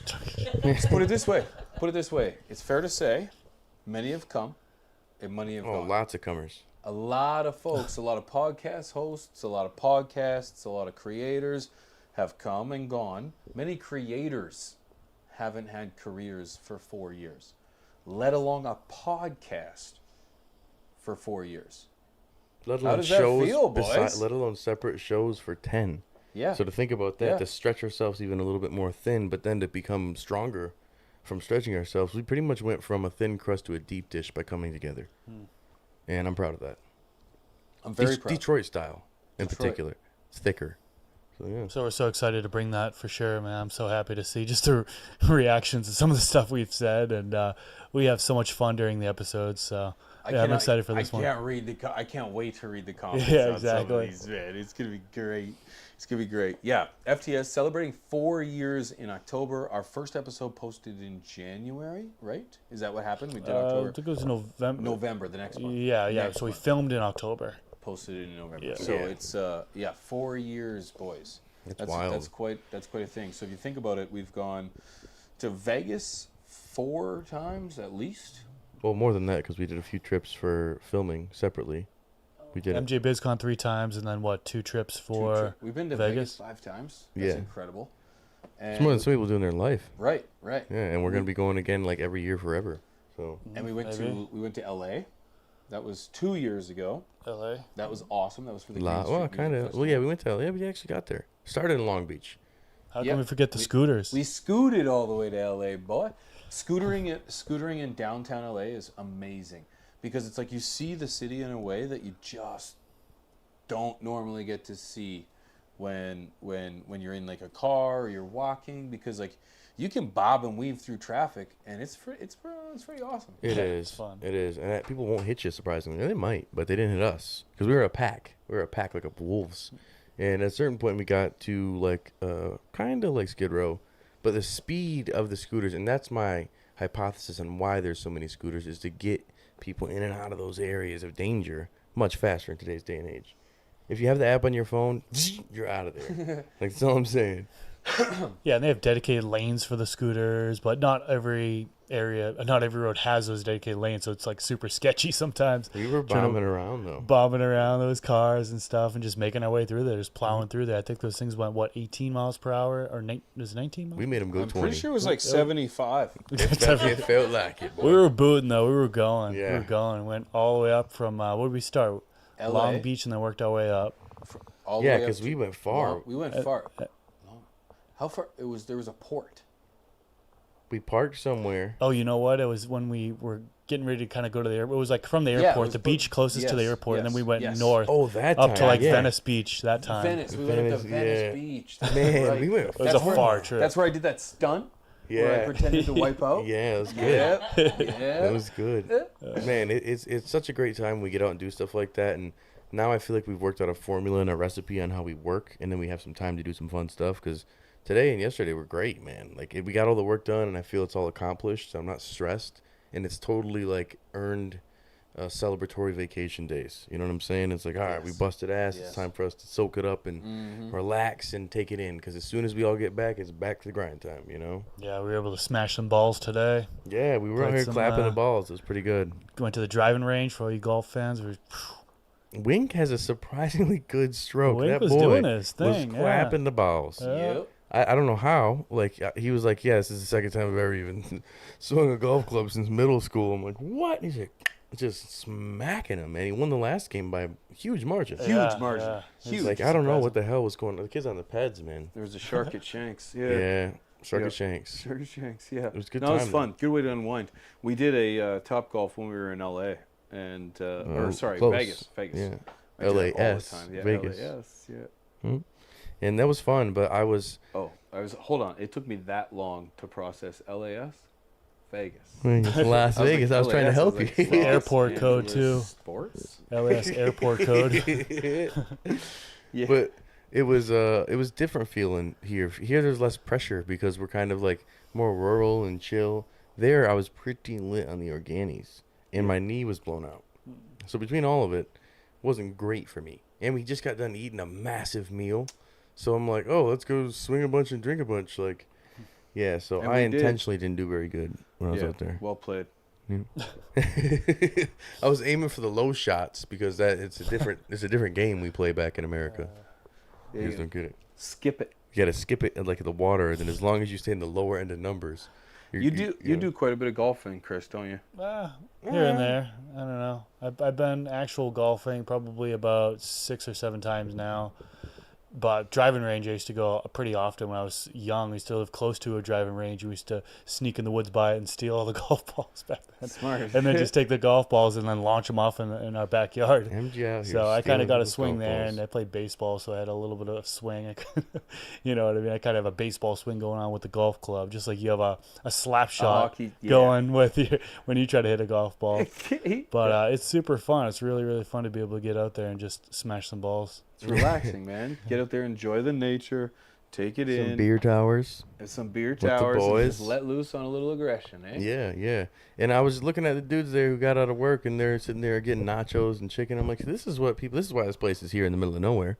Let's put it this way. It's fair to say, many have come, and many have Oh, gone. lots of comers. A lot of folks, a lot of podcast hosts, a lot of podcasts, a lot of creators have come and gone. Many creators haven't had careers for 4 years, let alone a podcast for 4 years. Let How alone does that shows feel, boys? let alone separate shows for 10. Yeah. So to think about that, Yeah. to stretch ourselves even a little bit more thin, but then to become stronger from stretching ourselves, we pretty much went from a thin crust to a deep dish by coming together. And I'm proud of that. I'm very proud. Detroit style in Detroit. particular. It's thicker. So yeah. So we're so excited to bring that for sure, man. I'm so happy to see just the reactions to some of the stuff we've said, and we have so much fun during the episodes. So I'm excited for this one. I can't wait to read the comments. Yeah, on some of exactly. these, man. It's gonna be great. It's gonna be great. Yeah, FTS celebrating 4 years in October. Our first episode posted in January, right? Is that what happened? We did I October. think it was November. November, the next one. Yeah. Next So we one. filmed in October. posted it in November. Yeah. So Yeah. it's 4 years, boys. That's wild. That's quite a thing. So if you think about it, we've gone to Vegas 4 times at least. Well, more than that because we did a few trips for filming separately. We did it. MJ BizCon 3 times, and then what? 2 trips for We've been to Vegas? Vegas 5 times. That's Yeah. incredible. And It's more than some people do in their life. right. Yeah, and we're gonna be going again like every year forever. So And we went Maybe. to LA. That was 2 years ago. LA. That was awesome. That was for the Green well, Street Music kind of. Festival. Well, yeah, we went to LA. We actually got there. Started in Long Beach. How Yep. can we forget the scooters? We scooted all the way to LA, boy. Scootering in downtown LA is amazing because it's like you see the city in a way that you just don't normally get to see when you're in like a car or you're walking, because like you can bob and weave through traffic and it's pretty awesome. It Yeah, is. it's fun. It is. And people won't hit you, surprisingly. They might, but they didn't hit us because we were a pack. We were a pack like of wolves. And at a certain point, we got to like kind of like Skid Row, but the speed of the scooters, and that's my hypothesis on why there's so many scooters, is to get people in and out of those areas of danger much faster in today's day and age. If you have the app on your phone, you're out of there. Like, that's all I'm saying. Yeah, and they have dedicated lanes for the scooters, but not every road has those dedicated lanes, so it's like super sketchy sometimes. We were Trying to- bombing around though. Bombing around those cars and stuff and just making our way through there, just plowing through there. I think those things went, 18 miles per hour? Or was it 19 miles? We made them go I'm 20. pretty sure it was like 75. It felt like it. Boy. We were booting, though. We were going. Yeah. We were going. Went all the way up from, where did we start? LA. Long Beach, and then worked our way up. All the Yeah, way up because to- we went far. Long- we went far. How far? There was a port. We parked somewhere. Oh, you know what? It was when we were getting ready to kind of go to the airport. It was like from the Yeah, it airport, was the put- beach closest to the yes, airport, and then we yes, went yes. north Oh, that up time. to like yeah. Venice Beach that time. Venice. We went Venice, to Venice yeah. Beach. That's Man, right. we went. It was That's a where- far trip. That's where I did that stunt. Where I Yeah. pretended to wipe out. Yeah, it was good. Yeah. It was good. Man, it's such a great time when we get out and do stuff like that. And now I feel like we've worked out a formula and a recipe on how we work. And then we have some time to do some fun stuff. Because today and yesterday were great, man. Like, we got all the work done and I feel it's all accomplished. So I'm not stressed. And it's totally like earned celebratory vacation days. You know what I'm saying? It's like, all right, we busted ass. Yes. It's time for us to soak it up and relax and take it in. Because as soon as we all get back, it's back to the grind time, you know? Yeah, we were able to smash some balls today. Yeah, we were out Played here some, clapping the balls. It was pretty good. Went to the driving range for all you golf fans. Wink has a surprisingly good stroke. Wink that was boy doing his thing, was yeah. clapping the balls. Yeah. Yep. I don't know how. Like, he was like, yeah, this is the second time I've ever even swung a golf club since middle school. I'm like, what? He's like, just smacking him, man. He won the last game by a huge margin. Huge margin. Yeah. Huge. Like, I don't know what the hell was going on. The kid's on the peds, man. There was a shark at Shanks. Yeah. Shark Yeah. Shanks. Shark at Shanks. Yeah. It was a good No, it was time, fun. Good way to unwind. We did a Top Golf when we were in LA, and close. Vegas. Yeah. I do it all the LAS, time. Yeah, Vegas. LAS, yeah. And that was fun, but I was... Hold on. It took me that long to process LAS, Vegas. Las I was Vegas. like, I was trying to LAS, help I was you. like, Los Airport code, Angeles too. Sports. LAS airport code. Yeah. But it was different feeling here. Here there's less pressure because we're kind of like more rural and chill. There I was pretty lit on the Organis and my knee was blown out. So between all of it wasn't great for me. And we just got done eating a massive meal. So I'm like, oh, let's go swing a bunch and drink a bunch. Like, yeah, so And I we did. intentionally didn't do very good when I was Yeah, out there. well played. I was aiming for the low shots because it's a different game we play back in America. You guys don't get it. Skip it. You gotta skip it like the water, and then as long as you stay in the lower end of numbers, You do quite a bit of golfing, Chris, don't you? Here and there. I don't know. I've been actual golfing probably about 6 or 7 times now. But driving range, I used to go pretty often when I was young. We used to live close to a driving range. We used to sneak in the woods by it and steal all the golf balls back then. Smart. And then just take the golf balls and then launch them off in our backyard. MG out here So I kind stealing of got a people's swing golf there, balls. and I played baseball, so I had a little bit of a swing. You know what I mean? I kind of have a baseball swing going on with the golf club, just like you have a slap shot hockey, yeah. going with you when you try to hit a golf ball. But it's super fun. It's really, really fun to be able to get out there and just smash some balls. It's relaxing, man. Get out there, enjoy the nature, take it Some in, beer towers. and some beer the towers, and just boys. let loose on a little aggression, eh? Yeah, yeah. And I was looking at the dudes there who got out of work, and they're sitting there getting nachos and chicken. I'm like, this is why this place is here in the middle of nowhere.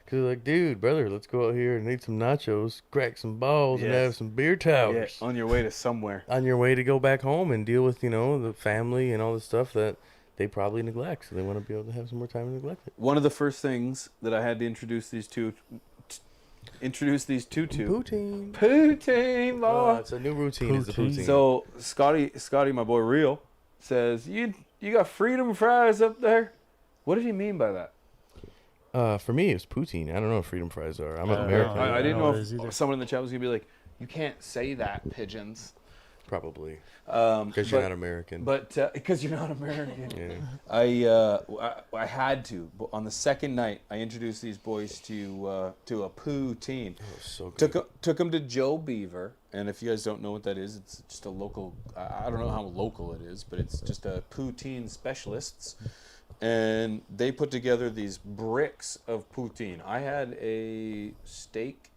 Because they're like, dude, brother, let's go out here and eat some nachos, crack some balls, and Yes. have some beer Yeah, towers. on your way to somewhere. On your way to go back home and deal with, the family and all the stuff that they probably neglect. So they want to be able to have some more time to neglect it. One of the first things that I had to introduce these two to. Poutine. Poutine, boy. It's a new routine. Is the Poutine. poutine. So Scotty, my boy Real, says, you got freedom fries up there? What did he mean by that? For me, it's poutine. I don't know what freedom fries are. I'm I don't American. know. I didn't know know what it is if either. someone in the chat was gonna be like, you can't say that, pigeons. Probably. Because Because you're not American. But because you're not American. Yeah. I had to. But on the second night, I introduced these boys to a poutine. Oh, so good. Took them to Joe Beaver, and if you guys don't know what that is, it's just a local. I don't know how local it is, but it's just a poutine specialists, and they put together these bricks of poutine. I had a steak,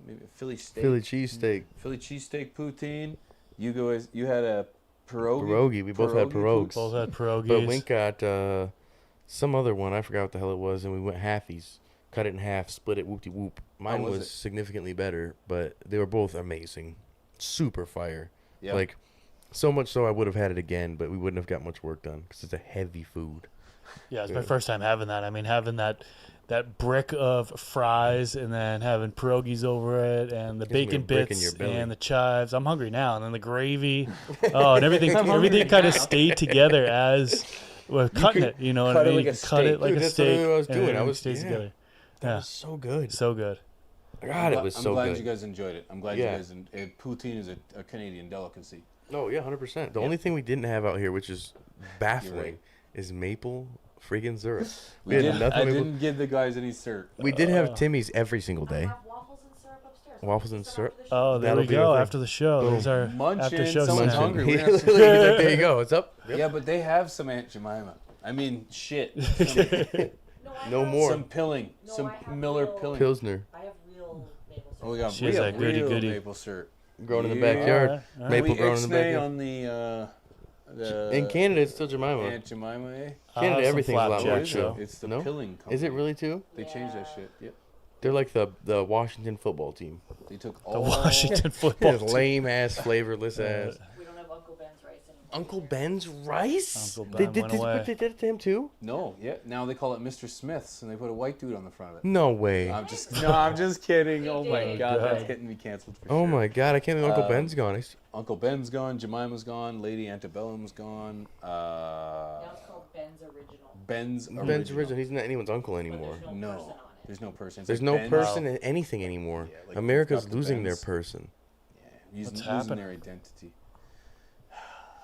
maybe a Philly steak, Philly cheesesteak. Philly cheesesteak poutine. You had a pierogi. Pierogi. We both had pierogs. Both had pierogies. But Wink got some other one. I forgot what the hell it was, and we went halfies. Cut it in half, split it, whoop-de-whoop. Mine was was it? significantly better, but they were both amazing. Super fire. Yeah. Like, so much so I would have had it again, but we wouldn't have got much work done because it's a heavy food. Yeah, it's my Yeah. first time having that. I mean, having that brick of fries and then having pierogies over it and the Gives me a bacon brick in your bits belly. and the chives. I'm hungry now. And then the gravy. Oh, and everything kind of stayed together as we're cutting it. You know what cut I it mean? like a Cut steak. it like Dude, a that's steak. literally what I was and doing. I everything was- stays yeah. together. That Yeah. was so good. So good. God, it was I'm so glad good. you guys enjoyed it. I'm glad Yeah. you guys. Poutine is a Canadian delicacy. No, yeah, 100%. The only thing we didn't have out here, which is baffling, right. is maple freaking syrup. I maple. didn't give the guys any syrup. We did have Timmy's every single I day. have waffles and syrup upstairs. Waffles and Set syrup? after the show. Oh, there That'll we be our go. thing. After the show. Boom. There's our Munching, after show someone's snack. hungry. He's We're gonna have like, there you go. It's up. Yep. Yeah, but they have some Aunt Jemima. I mean, shit. No, I No have- more. Some pilling. No, some I have Miller real- pilling. Pilsner. I have real maple syrup. Oh, we got She is real, a goody real goody. maple syrup. Grown in the Yeah. backyard. All right. Maple We grown in the ixnay backyard. on the In Canada, it's still Jemima. Aunt Jemima, eh? I'll Canada, have some everything's a lot flapjack more It's chill. show. It's the No? pilling company. Is it really too? They changed that Yeah. shit. Yep. They're like the Washington football team. They took The all Washington football team. Lame ass, flavorless ass. We don't have Uncle Ben's rice anymore. Uncle Ben's rice? Uncle They Ben did went this, away. but they did it to him too? No, yeah. Now they call it Mr. Smith's, and they put a white dude on the front of it. No way. I'm just kidding. Oh my did. god, that's God. getting me canceled for Oh sure. my god, I can't believe Uncle Ben's gone. Uncle Ben's gone, Jemima's gone, Lady Antebellum's gone. Now it's called Ben's Original. Ben's Ben's original. He's not anyone's uncle But anymore. there's no, No, person on it. there's no person. It's There's like no Ben's- person in anything anymore. Yeah, like America's Dr. losing Ben's. their person. Yeah, losing happening? their identity.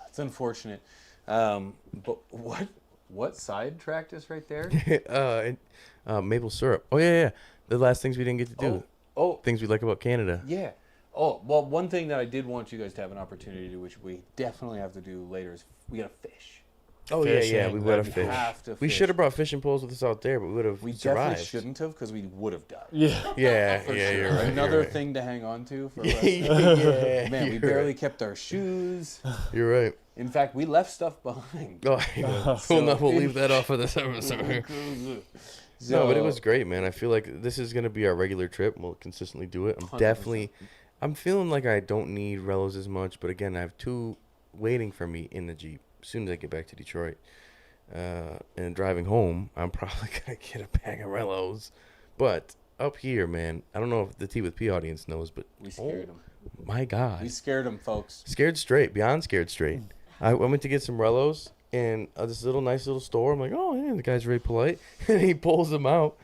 It's unfortunate. But what sidetracked us right there? Maple syrup. Oh yeah. The last things we didn't get to do. Oh, Things we like about Canada. yeah. Oh, well, one thing that I did want you guys to have an opportunity to do, which we definitely have to do later, is we gotta fish. Oh yeah, Fishing. we would have We fished. have to We fish. should have brought fishing poles with us out there, but we would have We survived. definitely shouldn't have, because we would have died. Yeah. Yeah, For yeah, sure. you're right. Another you're right. thing to hang on to for us. yeah, Man, we you're barely right. kept our shoes. You're right. In fact, we left stuff behind. Oh, I know. So- we'll leave that off of this episode. No, but it was great, man. I feel like this is gonna be our regular trip. We'll consistently do it. 100%. I'm feeling like I don't need Rellos as much, but again, I have two waiting for me in the Jeep as soon as I get back to Detroit. And driving home, I'm probably gonna get a bag of Rellos. But up here, man, I don't know if the T with P audience knows, but We scared them. my God, We scared them, folks. scared straight, beyond scared straight. I went to get some Rellos in this nice little store. I'm like, oh yeah, the guy's very polite, and he pulls them out,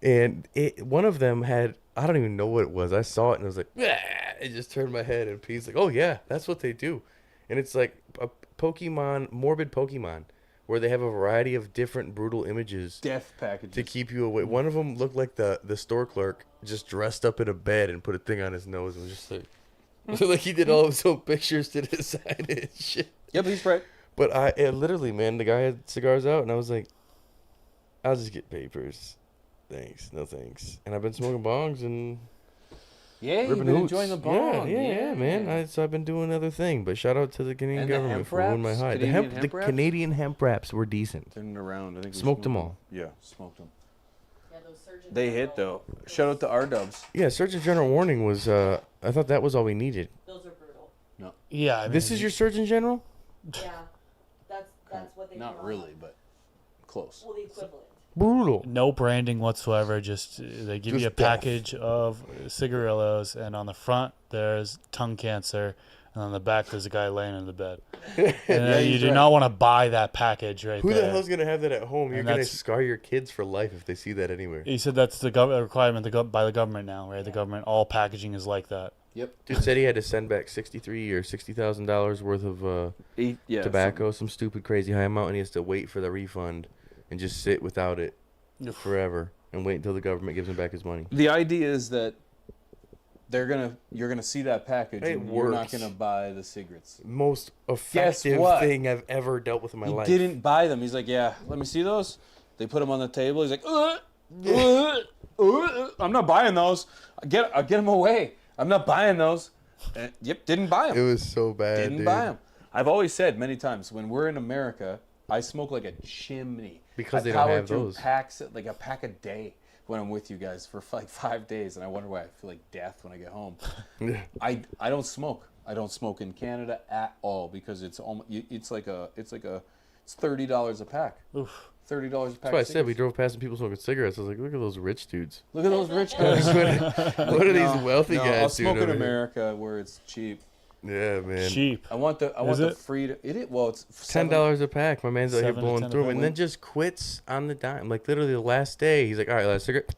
and one of them had, I don't even know what it was. I saw it and I was like, "Ah!" It just turned my head, and P's like, oh yeah, that's what they do, and it's like a morbid Pokemon, where they have a variety of different brutal images Death packages. to keep you away. One of them looked like the store clerk just dressed up in a bed and put a thing on his nose and was just like, like he did all of his own pictures to decide and shit. Yep, he's right. But literally, man, the guy had cigars out, and I was like, I'll just get papers. Thanks, no thanks. And I've been smoking bongs, and Yeah, you've ripping been hoots. enjoying the bong. Yeah, man. So I've been doing other thing, but shout out to the Canadian And the government hemp for ruining my wraps? high. Canadian The hemp wraps? Canadian hemp wraps were decent. Turning around. I think we Smoked them all. Yeah, smoked them. Yeah, those surgeons. They hit though. Shout out to R-Dubs. Yeah, Surgeon General warning was. I thought that was all we needed. Those are brutal. Yeah, I mean, This is your Surgeon General? Yeah, that's what they. Not put on. really, but close. Well, the equivalent. Brutal. no branding whatsoever. Just they give you a Just death. package of cigarillos, and on the front there's tongue cancer, and on the back there's a guy laying in the bed. And you he's do right. not want to buy that package right Who there. the hell's gonna have that at home? You're And gonna that's- scar your kids for life if they see that anywhere. He said that's the requirement by the government now, right? The government, all packaging is like that. Yep. Dude said he had to send back $63,000 or $60,000 worth of Yeah. tobacco, some stupid crazy high amount, and he has to wait for the refund and just sit without it forever and wait until the government gives him back his money. The idea is that you're gonna see that package It and you're not works. gonna buy the cigarettes. Most effective what? thing I've ever dealt with in my He life. didn't buy them. He's like, yeah, let me see those. They put them on the table. He's like, I'm not buying those. Get them away. I'm not buying those. Yep, didn't buy them. It was so bad. Didn't dude. buy them. I've always said many times when we're in America, I smoke like a chimney. Because I they don't power have through those. packs, like a pack a day when I'm with you guys for like 5 days, and I wonder why I feel like death when I get home. I don't smoke. I don't smoke in Canada at all because it's almost it's $30 a pack. Oof. $30 a pack. That's why I of said we cigarettes. drove past some people smoking cigarettes. I was like, look at those rich dudes. Look at those rich guys. What are these wealthy no, guys I'll doing smoke in over here? America where it's cheap. Yeah, man. Cheap. I want the Is the it? freedom. Well, it's $10 a pack. My man's out here 7 to blowing 10 through a them, and pack. then just quits on the dime. Like literally the last day, he's like, "All right, last cigarette,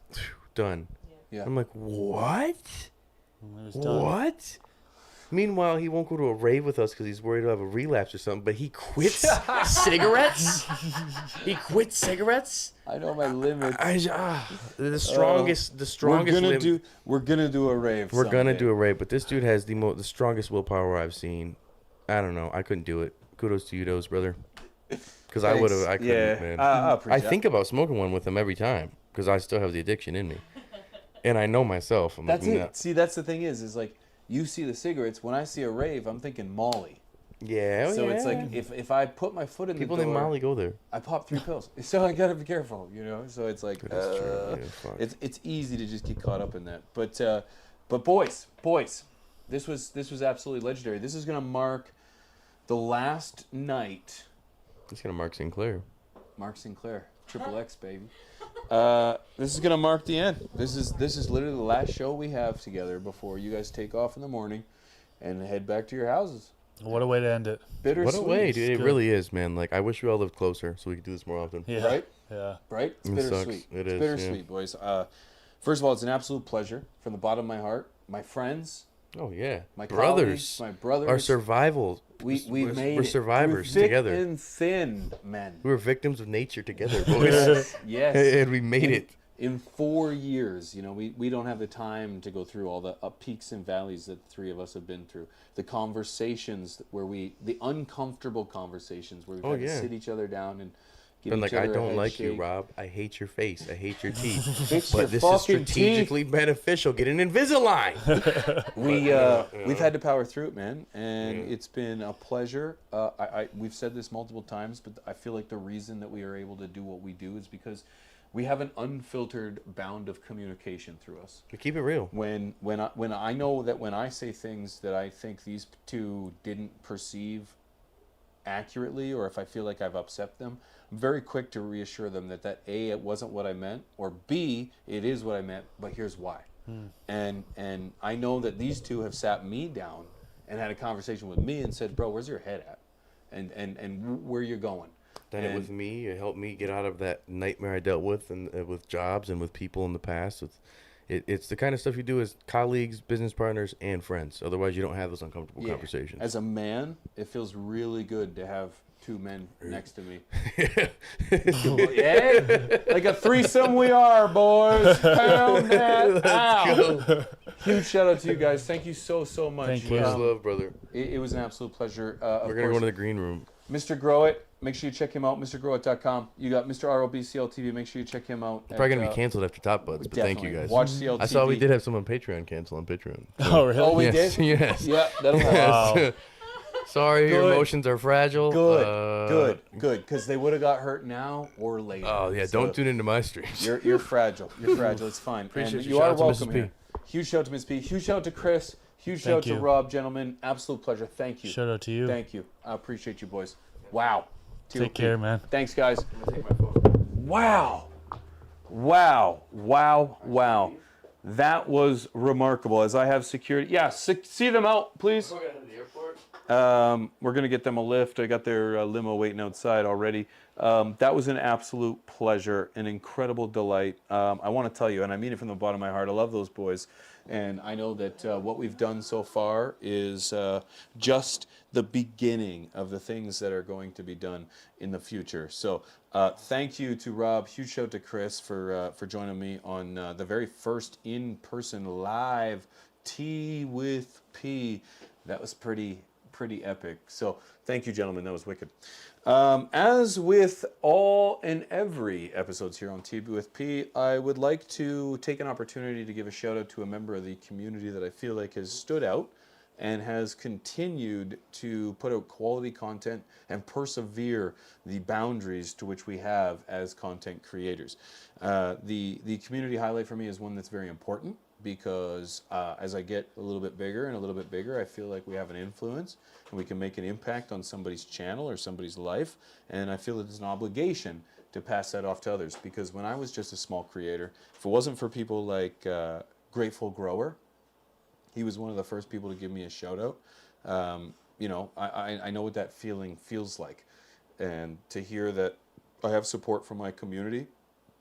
done." Yeah. I'm like, "What? It was done. What?" Meanwhile, he won't go to a rave with us because he's worried he'll have a relapse or something. But he quits cigarettes. He quits cigarettes. I know my limits. The strongest. The strongest. We're gonna do a rave. We're gonna someday. do a rave, but this dude has the strongest willpower I've seen. I don't know. I couldn't do it. Kudos to you, Dose, brother. Because I would have. I couldn't, Yeah, man. I I appreciate think about smoking one with him every time because I still have the addiction in me, and I know myself. I'm That's like, it. "Nah." See, that's the thing is like you see the cigarettes. When I see a rave, I'm thinking Molly. Yeah. So yeah. it's like if I put my foot in people the door, named Molly go there. I pop 3 pills. So I gotta be careful, So it's like That's true. Yeah, fuck. it's easy to just get caught up in that. But boys, this was absolutely legendary. This is gonna mark the last night. It's gonna Mark Sinclair. Mark Sinclair, Triple X baby. This is gonna mark the end. This is literally the last show we have together before you guys take off in the morning and head back to your houses. What a way to end it. Bittersweet. What a way, dude! It good. really is, man. Like I wish we all lived closer so we could do this more often. Yeah. Right? Yeah. Right? It's It bittersweet. sucks. It It's is, bittersweet, yeah. boys. First of all, it's an absolute pleasure from the bottom of my heart. My friends, Oh yeah, my brothers, colleagues, my brothers. our survival. we we're, made we're it. survivors Through thick together. and thin, men. We were victims of nature together, boys, Yes. and we made it. In 4 years, we don't have the time to go through all the peaks and valleys that the three of us have been through. The conversations the uncomfortable conversations where we've had to sit each other down and give Been each like, I other a don't head like you, shake. Rob. I hate your face. I hate your teeth. Fix your But this is fucking strategically beneficial. Get an Invisalign. We've had to power through it, man, and it's been a pleasure. We've said this multiple times, but I feel like the reason that we are able to do what we do is because we have an unfiltered bound of communication through us. We keep it real. When I know that when I say things that I think these two didn't perceive accurately, or if I feel like I've upset them, I'm very quick to reassure them that A, it wasn't what I meant, or B, it is what I meant, but here's why. And I know that these two have sat me down and had a conversation with me and said, bro, where's your head at? And where you're going. Done it with me. It helped me get out of that nightmare I dealt with, and with jobs and with people in the past. It's the kind of stuff you do as colleagues, business partners, and friends. Otherwise, you don't have those uncomfortable conversations. As a man, it feels really good to have two men next to me. Yeah, like a threesome we are, boys. Pound that out. Huge shout out to you guys. Thank you so much. Thank you. Much love, brother. It was an absolute pleasure. We're gonna go into the green room. Mr. Grow It, Make sure you check him out, MrGrowit.com. You got Mr. ROBCL TV. Make sure you check him out. Probably gonna be canceled after Top Buds, but thank you guys. Watch CLTV. I saw we did have some on Patreon cancel on Patreon. Oh, really? Oh, we Yes, did? yes. Yeah, that'll happen. Yes. Sorry, your Good. emotions are fragile. Good, because they would have got hurt now or later. Oh yeah, So don't tune into my streams. You're fragile. You're fragile. It's fine. Appreciate And you. you Shout are out to welcome Mrs. P. here. Huge shout out to Ms. P. Huge shout out to Chris. Huge shout out Thank to you. Rob, gentlemen. Absolute pleasure. Thank you. Shout out to you. Thank you. I appreciate you, boys. Wow. Take care, man. Thanks, guys. Wow. Wow. That was remarkable. As I have security. Yeah, see them out, please. We're going to get them a lift. I got their limo waiting outside already. That was an absolute pleasure, an incredible delight. I want to tell you, and I mean it from the bottom of my heart, I love those boys. And I know that what we've done so far is just the beginning of the things that are going to be done in the future. So thank you to Rob. Huge shout out to Chris for joining me on the very first in-person live Tea with P. That was pretty epic. So thank you, gentlemen. That was wicked. As with all and every episodes here on Tea with P, I would like to take an opportunity to give a shout out to a member of the community that I feel like has stood out and has continued to put out quality content and persevere the boundaries to which we have as content creators. The community highlight for me is one that's very important, because as I get a little bit bigger and a little bit bigger, I feel like we have an influence and we can make an impact on somebody's channel or somebody's life, and I feel that there's an obligation to pass that off to others, because when I was just a small creator, if it wasn't for people like Grateful Grower, he was one of the first people to give me a shout out. You know, I know what that feeling feels like, and to hear that I have support from my community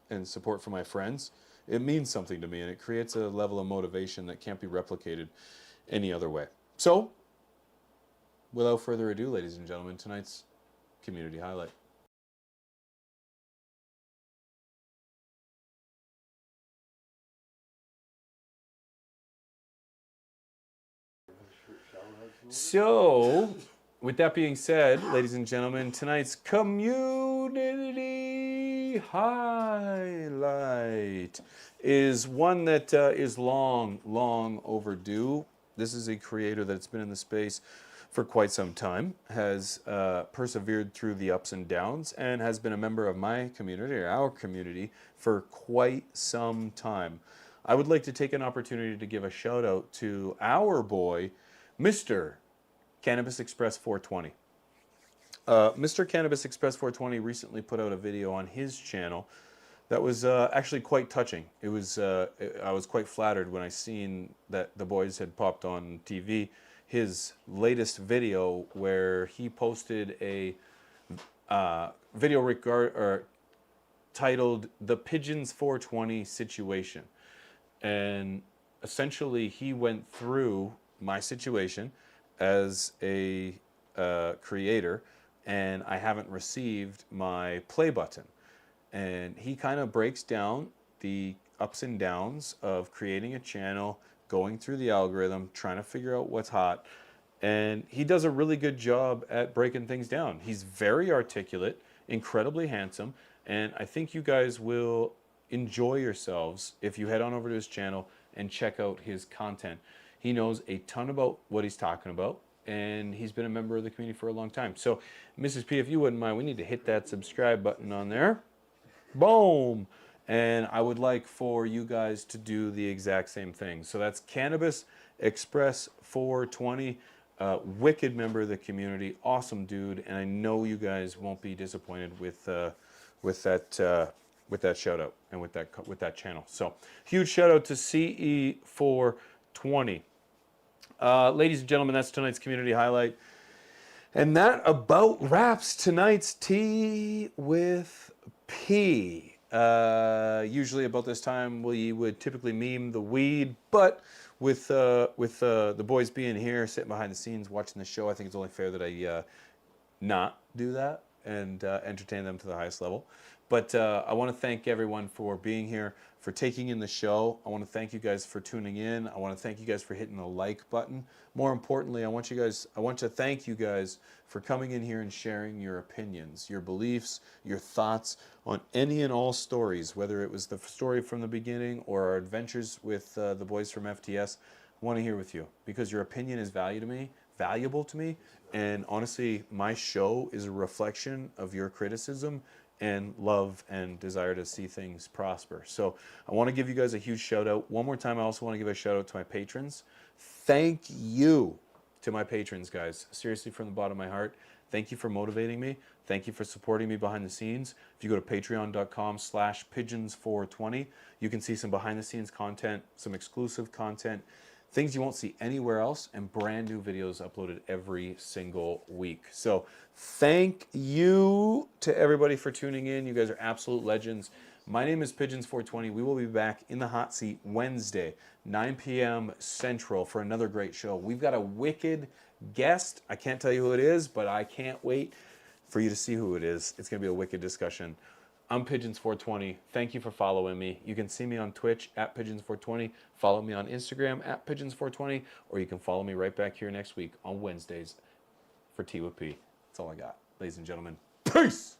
and support from my friends, it means something to me, and it creates a level of motivation that can't be replicated any other way. So, without further ado, ladies and gentlemen, tonight's community highlight. So, with that being said, ladies and gentlemen, tonight's community highlight is one that is long overdue. This is a creator that's been in the space for quite some time, has persevered through the ups and downs, and has been a member of my community, or our community, for quite some time. I would like to take an opportunity to give a shout out to our boy, Mr. Cannabis Express 420. Mr. Cannabis Express 420 recently put out a video on his channel that was actually quite touching. It was I was quite flattered when I seen that the boys had popped on TV his latest video, where he posted a video titled "The Pigeons 420 Situation," and essentially he went through my situation as a creator, and I haven't received my play button. And he kind of breaks down the ups and downs of creating a channel, going through the algorithm, trying to figure out what's hot. And he does a really good job at breaking things down. He's very articulate, incredibly handsome, and I think you guys will enjoy yourselves if you head on over to his channel and check out his content. He knows a ton about what he's talking about, and he's been a member of the community for a long time. So, Mrs. P, if you wouldn't mind, we need to hit that subscribe button on there. Boom! And I would like for you guys to do the exact same thing. So that's Cannabis Express 420, wicked member of the community, awesome dude, and I know you guys won't be disappointed with that shout out and with that channel. So huge shout out to CE420. Ladies and gentlemen, that's tonight's community highlight. And that about wraps tonight's Tea with P. Usually about this time we would typically meme the weed, but with the boys being here, sitting behind the scenes watching the show, I think it's only fair that I not do that and entertain them to the highest level. But I want to thank everyone for being here, for taking in the show. I want to thank you guys for tuning in. I want to thank you guys for hitting the like button. More importantly, I want to thank you guys for coming in here and sharing your opinions, your beliefs, your thoughts on any and all stories, whether it was the story from the beginning or our adventures with the boys from FTS. I want to hear with you because your opinion is valuable to me, and honestly, my show is a reflection of your criticism and love and desire to see things prosper. So I want to give you guys a huge shout out. One more time, I also want to give a shout out to my patrons. Thank you to my patrons, guys. Seriously, from the bottom of my heart. Thank you for motivating me. Thank you for supporting me behind the scenes. If you go to patreon.com/pigeons420, you can see some behind the scenes content, some exclusive content, things you won't see anywhere else, and brand new videos uploaded every single week. So thank you to everybody for tuning in. You guys are absolute legends. My name is Pigeons420. We will be back in the hot seat Wednesday, 9 p.m. Central for another great show. We've got a wicked guest. I can't tell you who it is, but I can't wait for you to see who it is. It's going to be a wicked discussion. I'm Pigeons420. Thank you for following me. You can see me on Twitch at Pigeons420. Follow me on Instagram at Pigeons420, or you can follow me right back here next week on Wednesdays for Tea with P. That's all I got, ladies and gentlemen. Peace!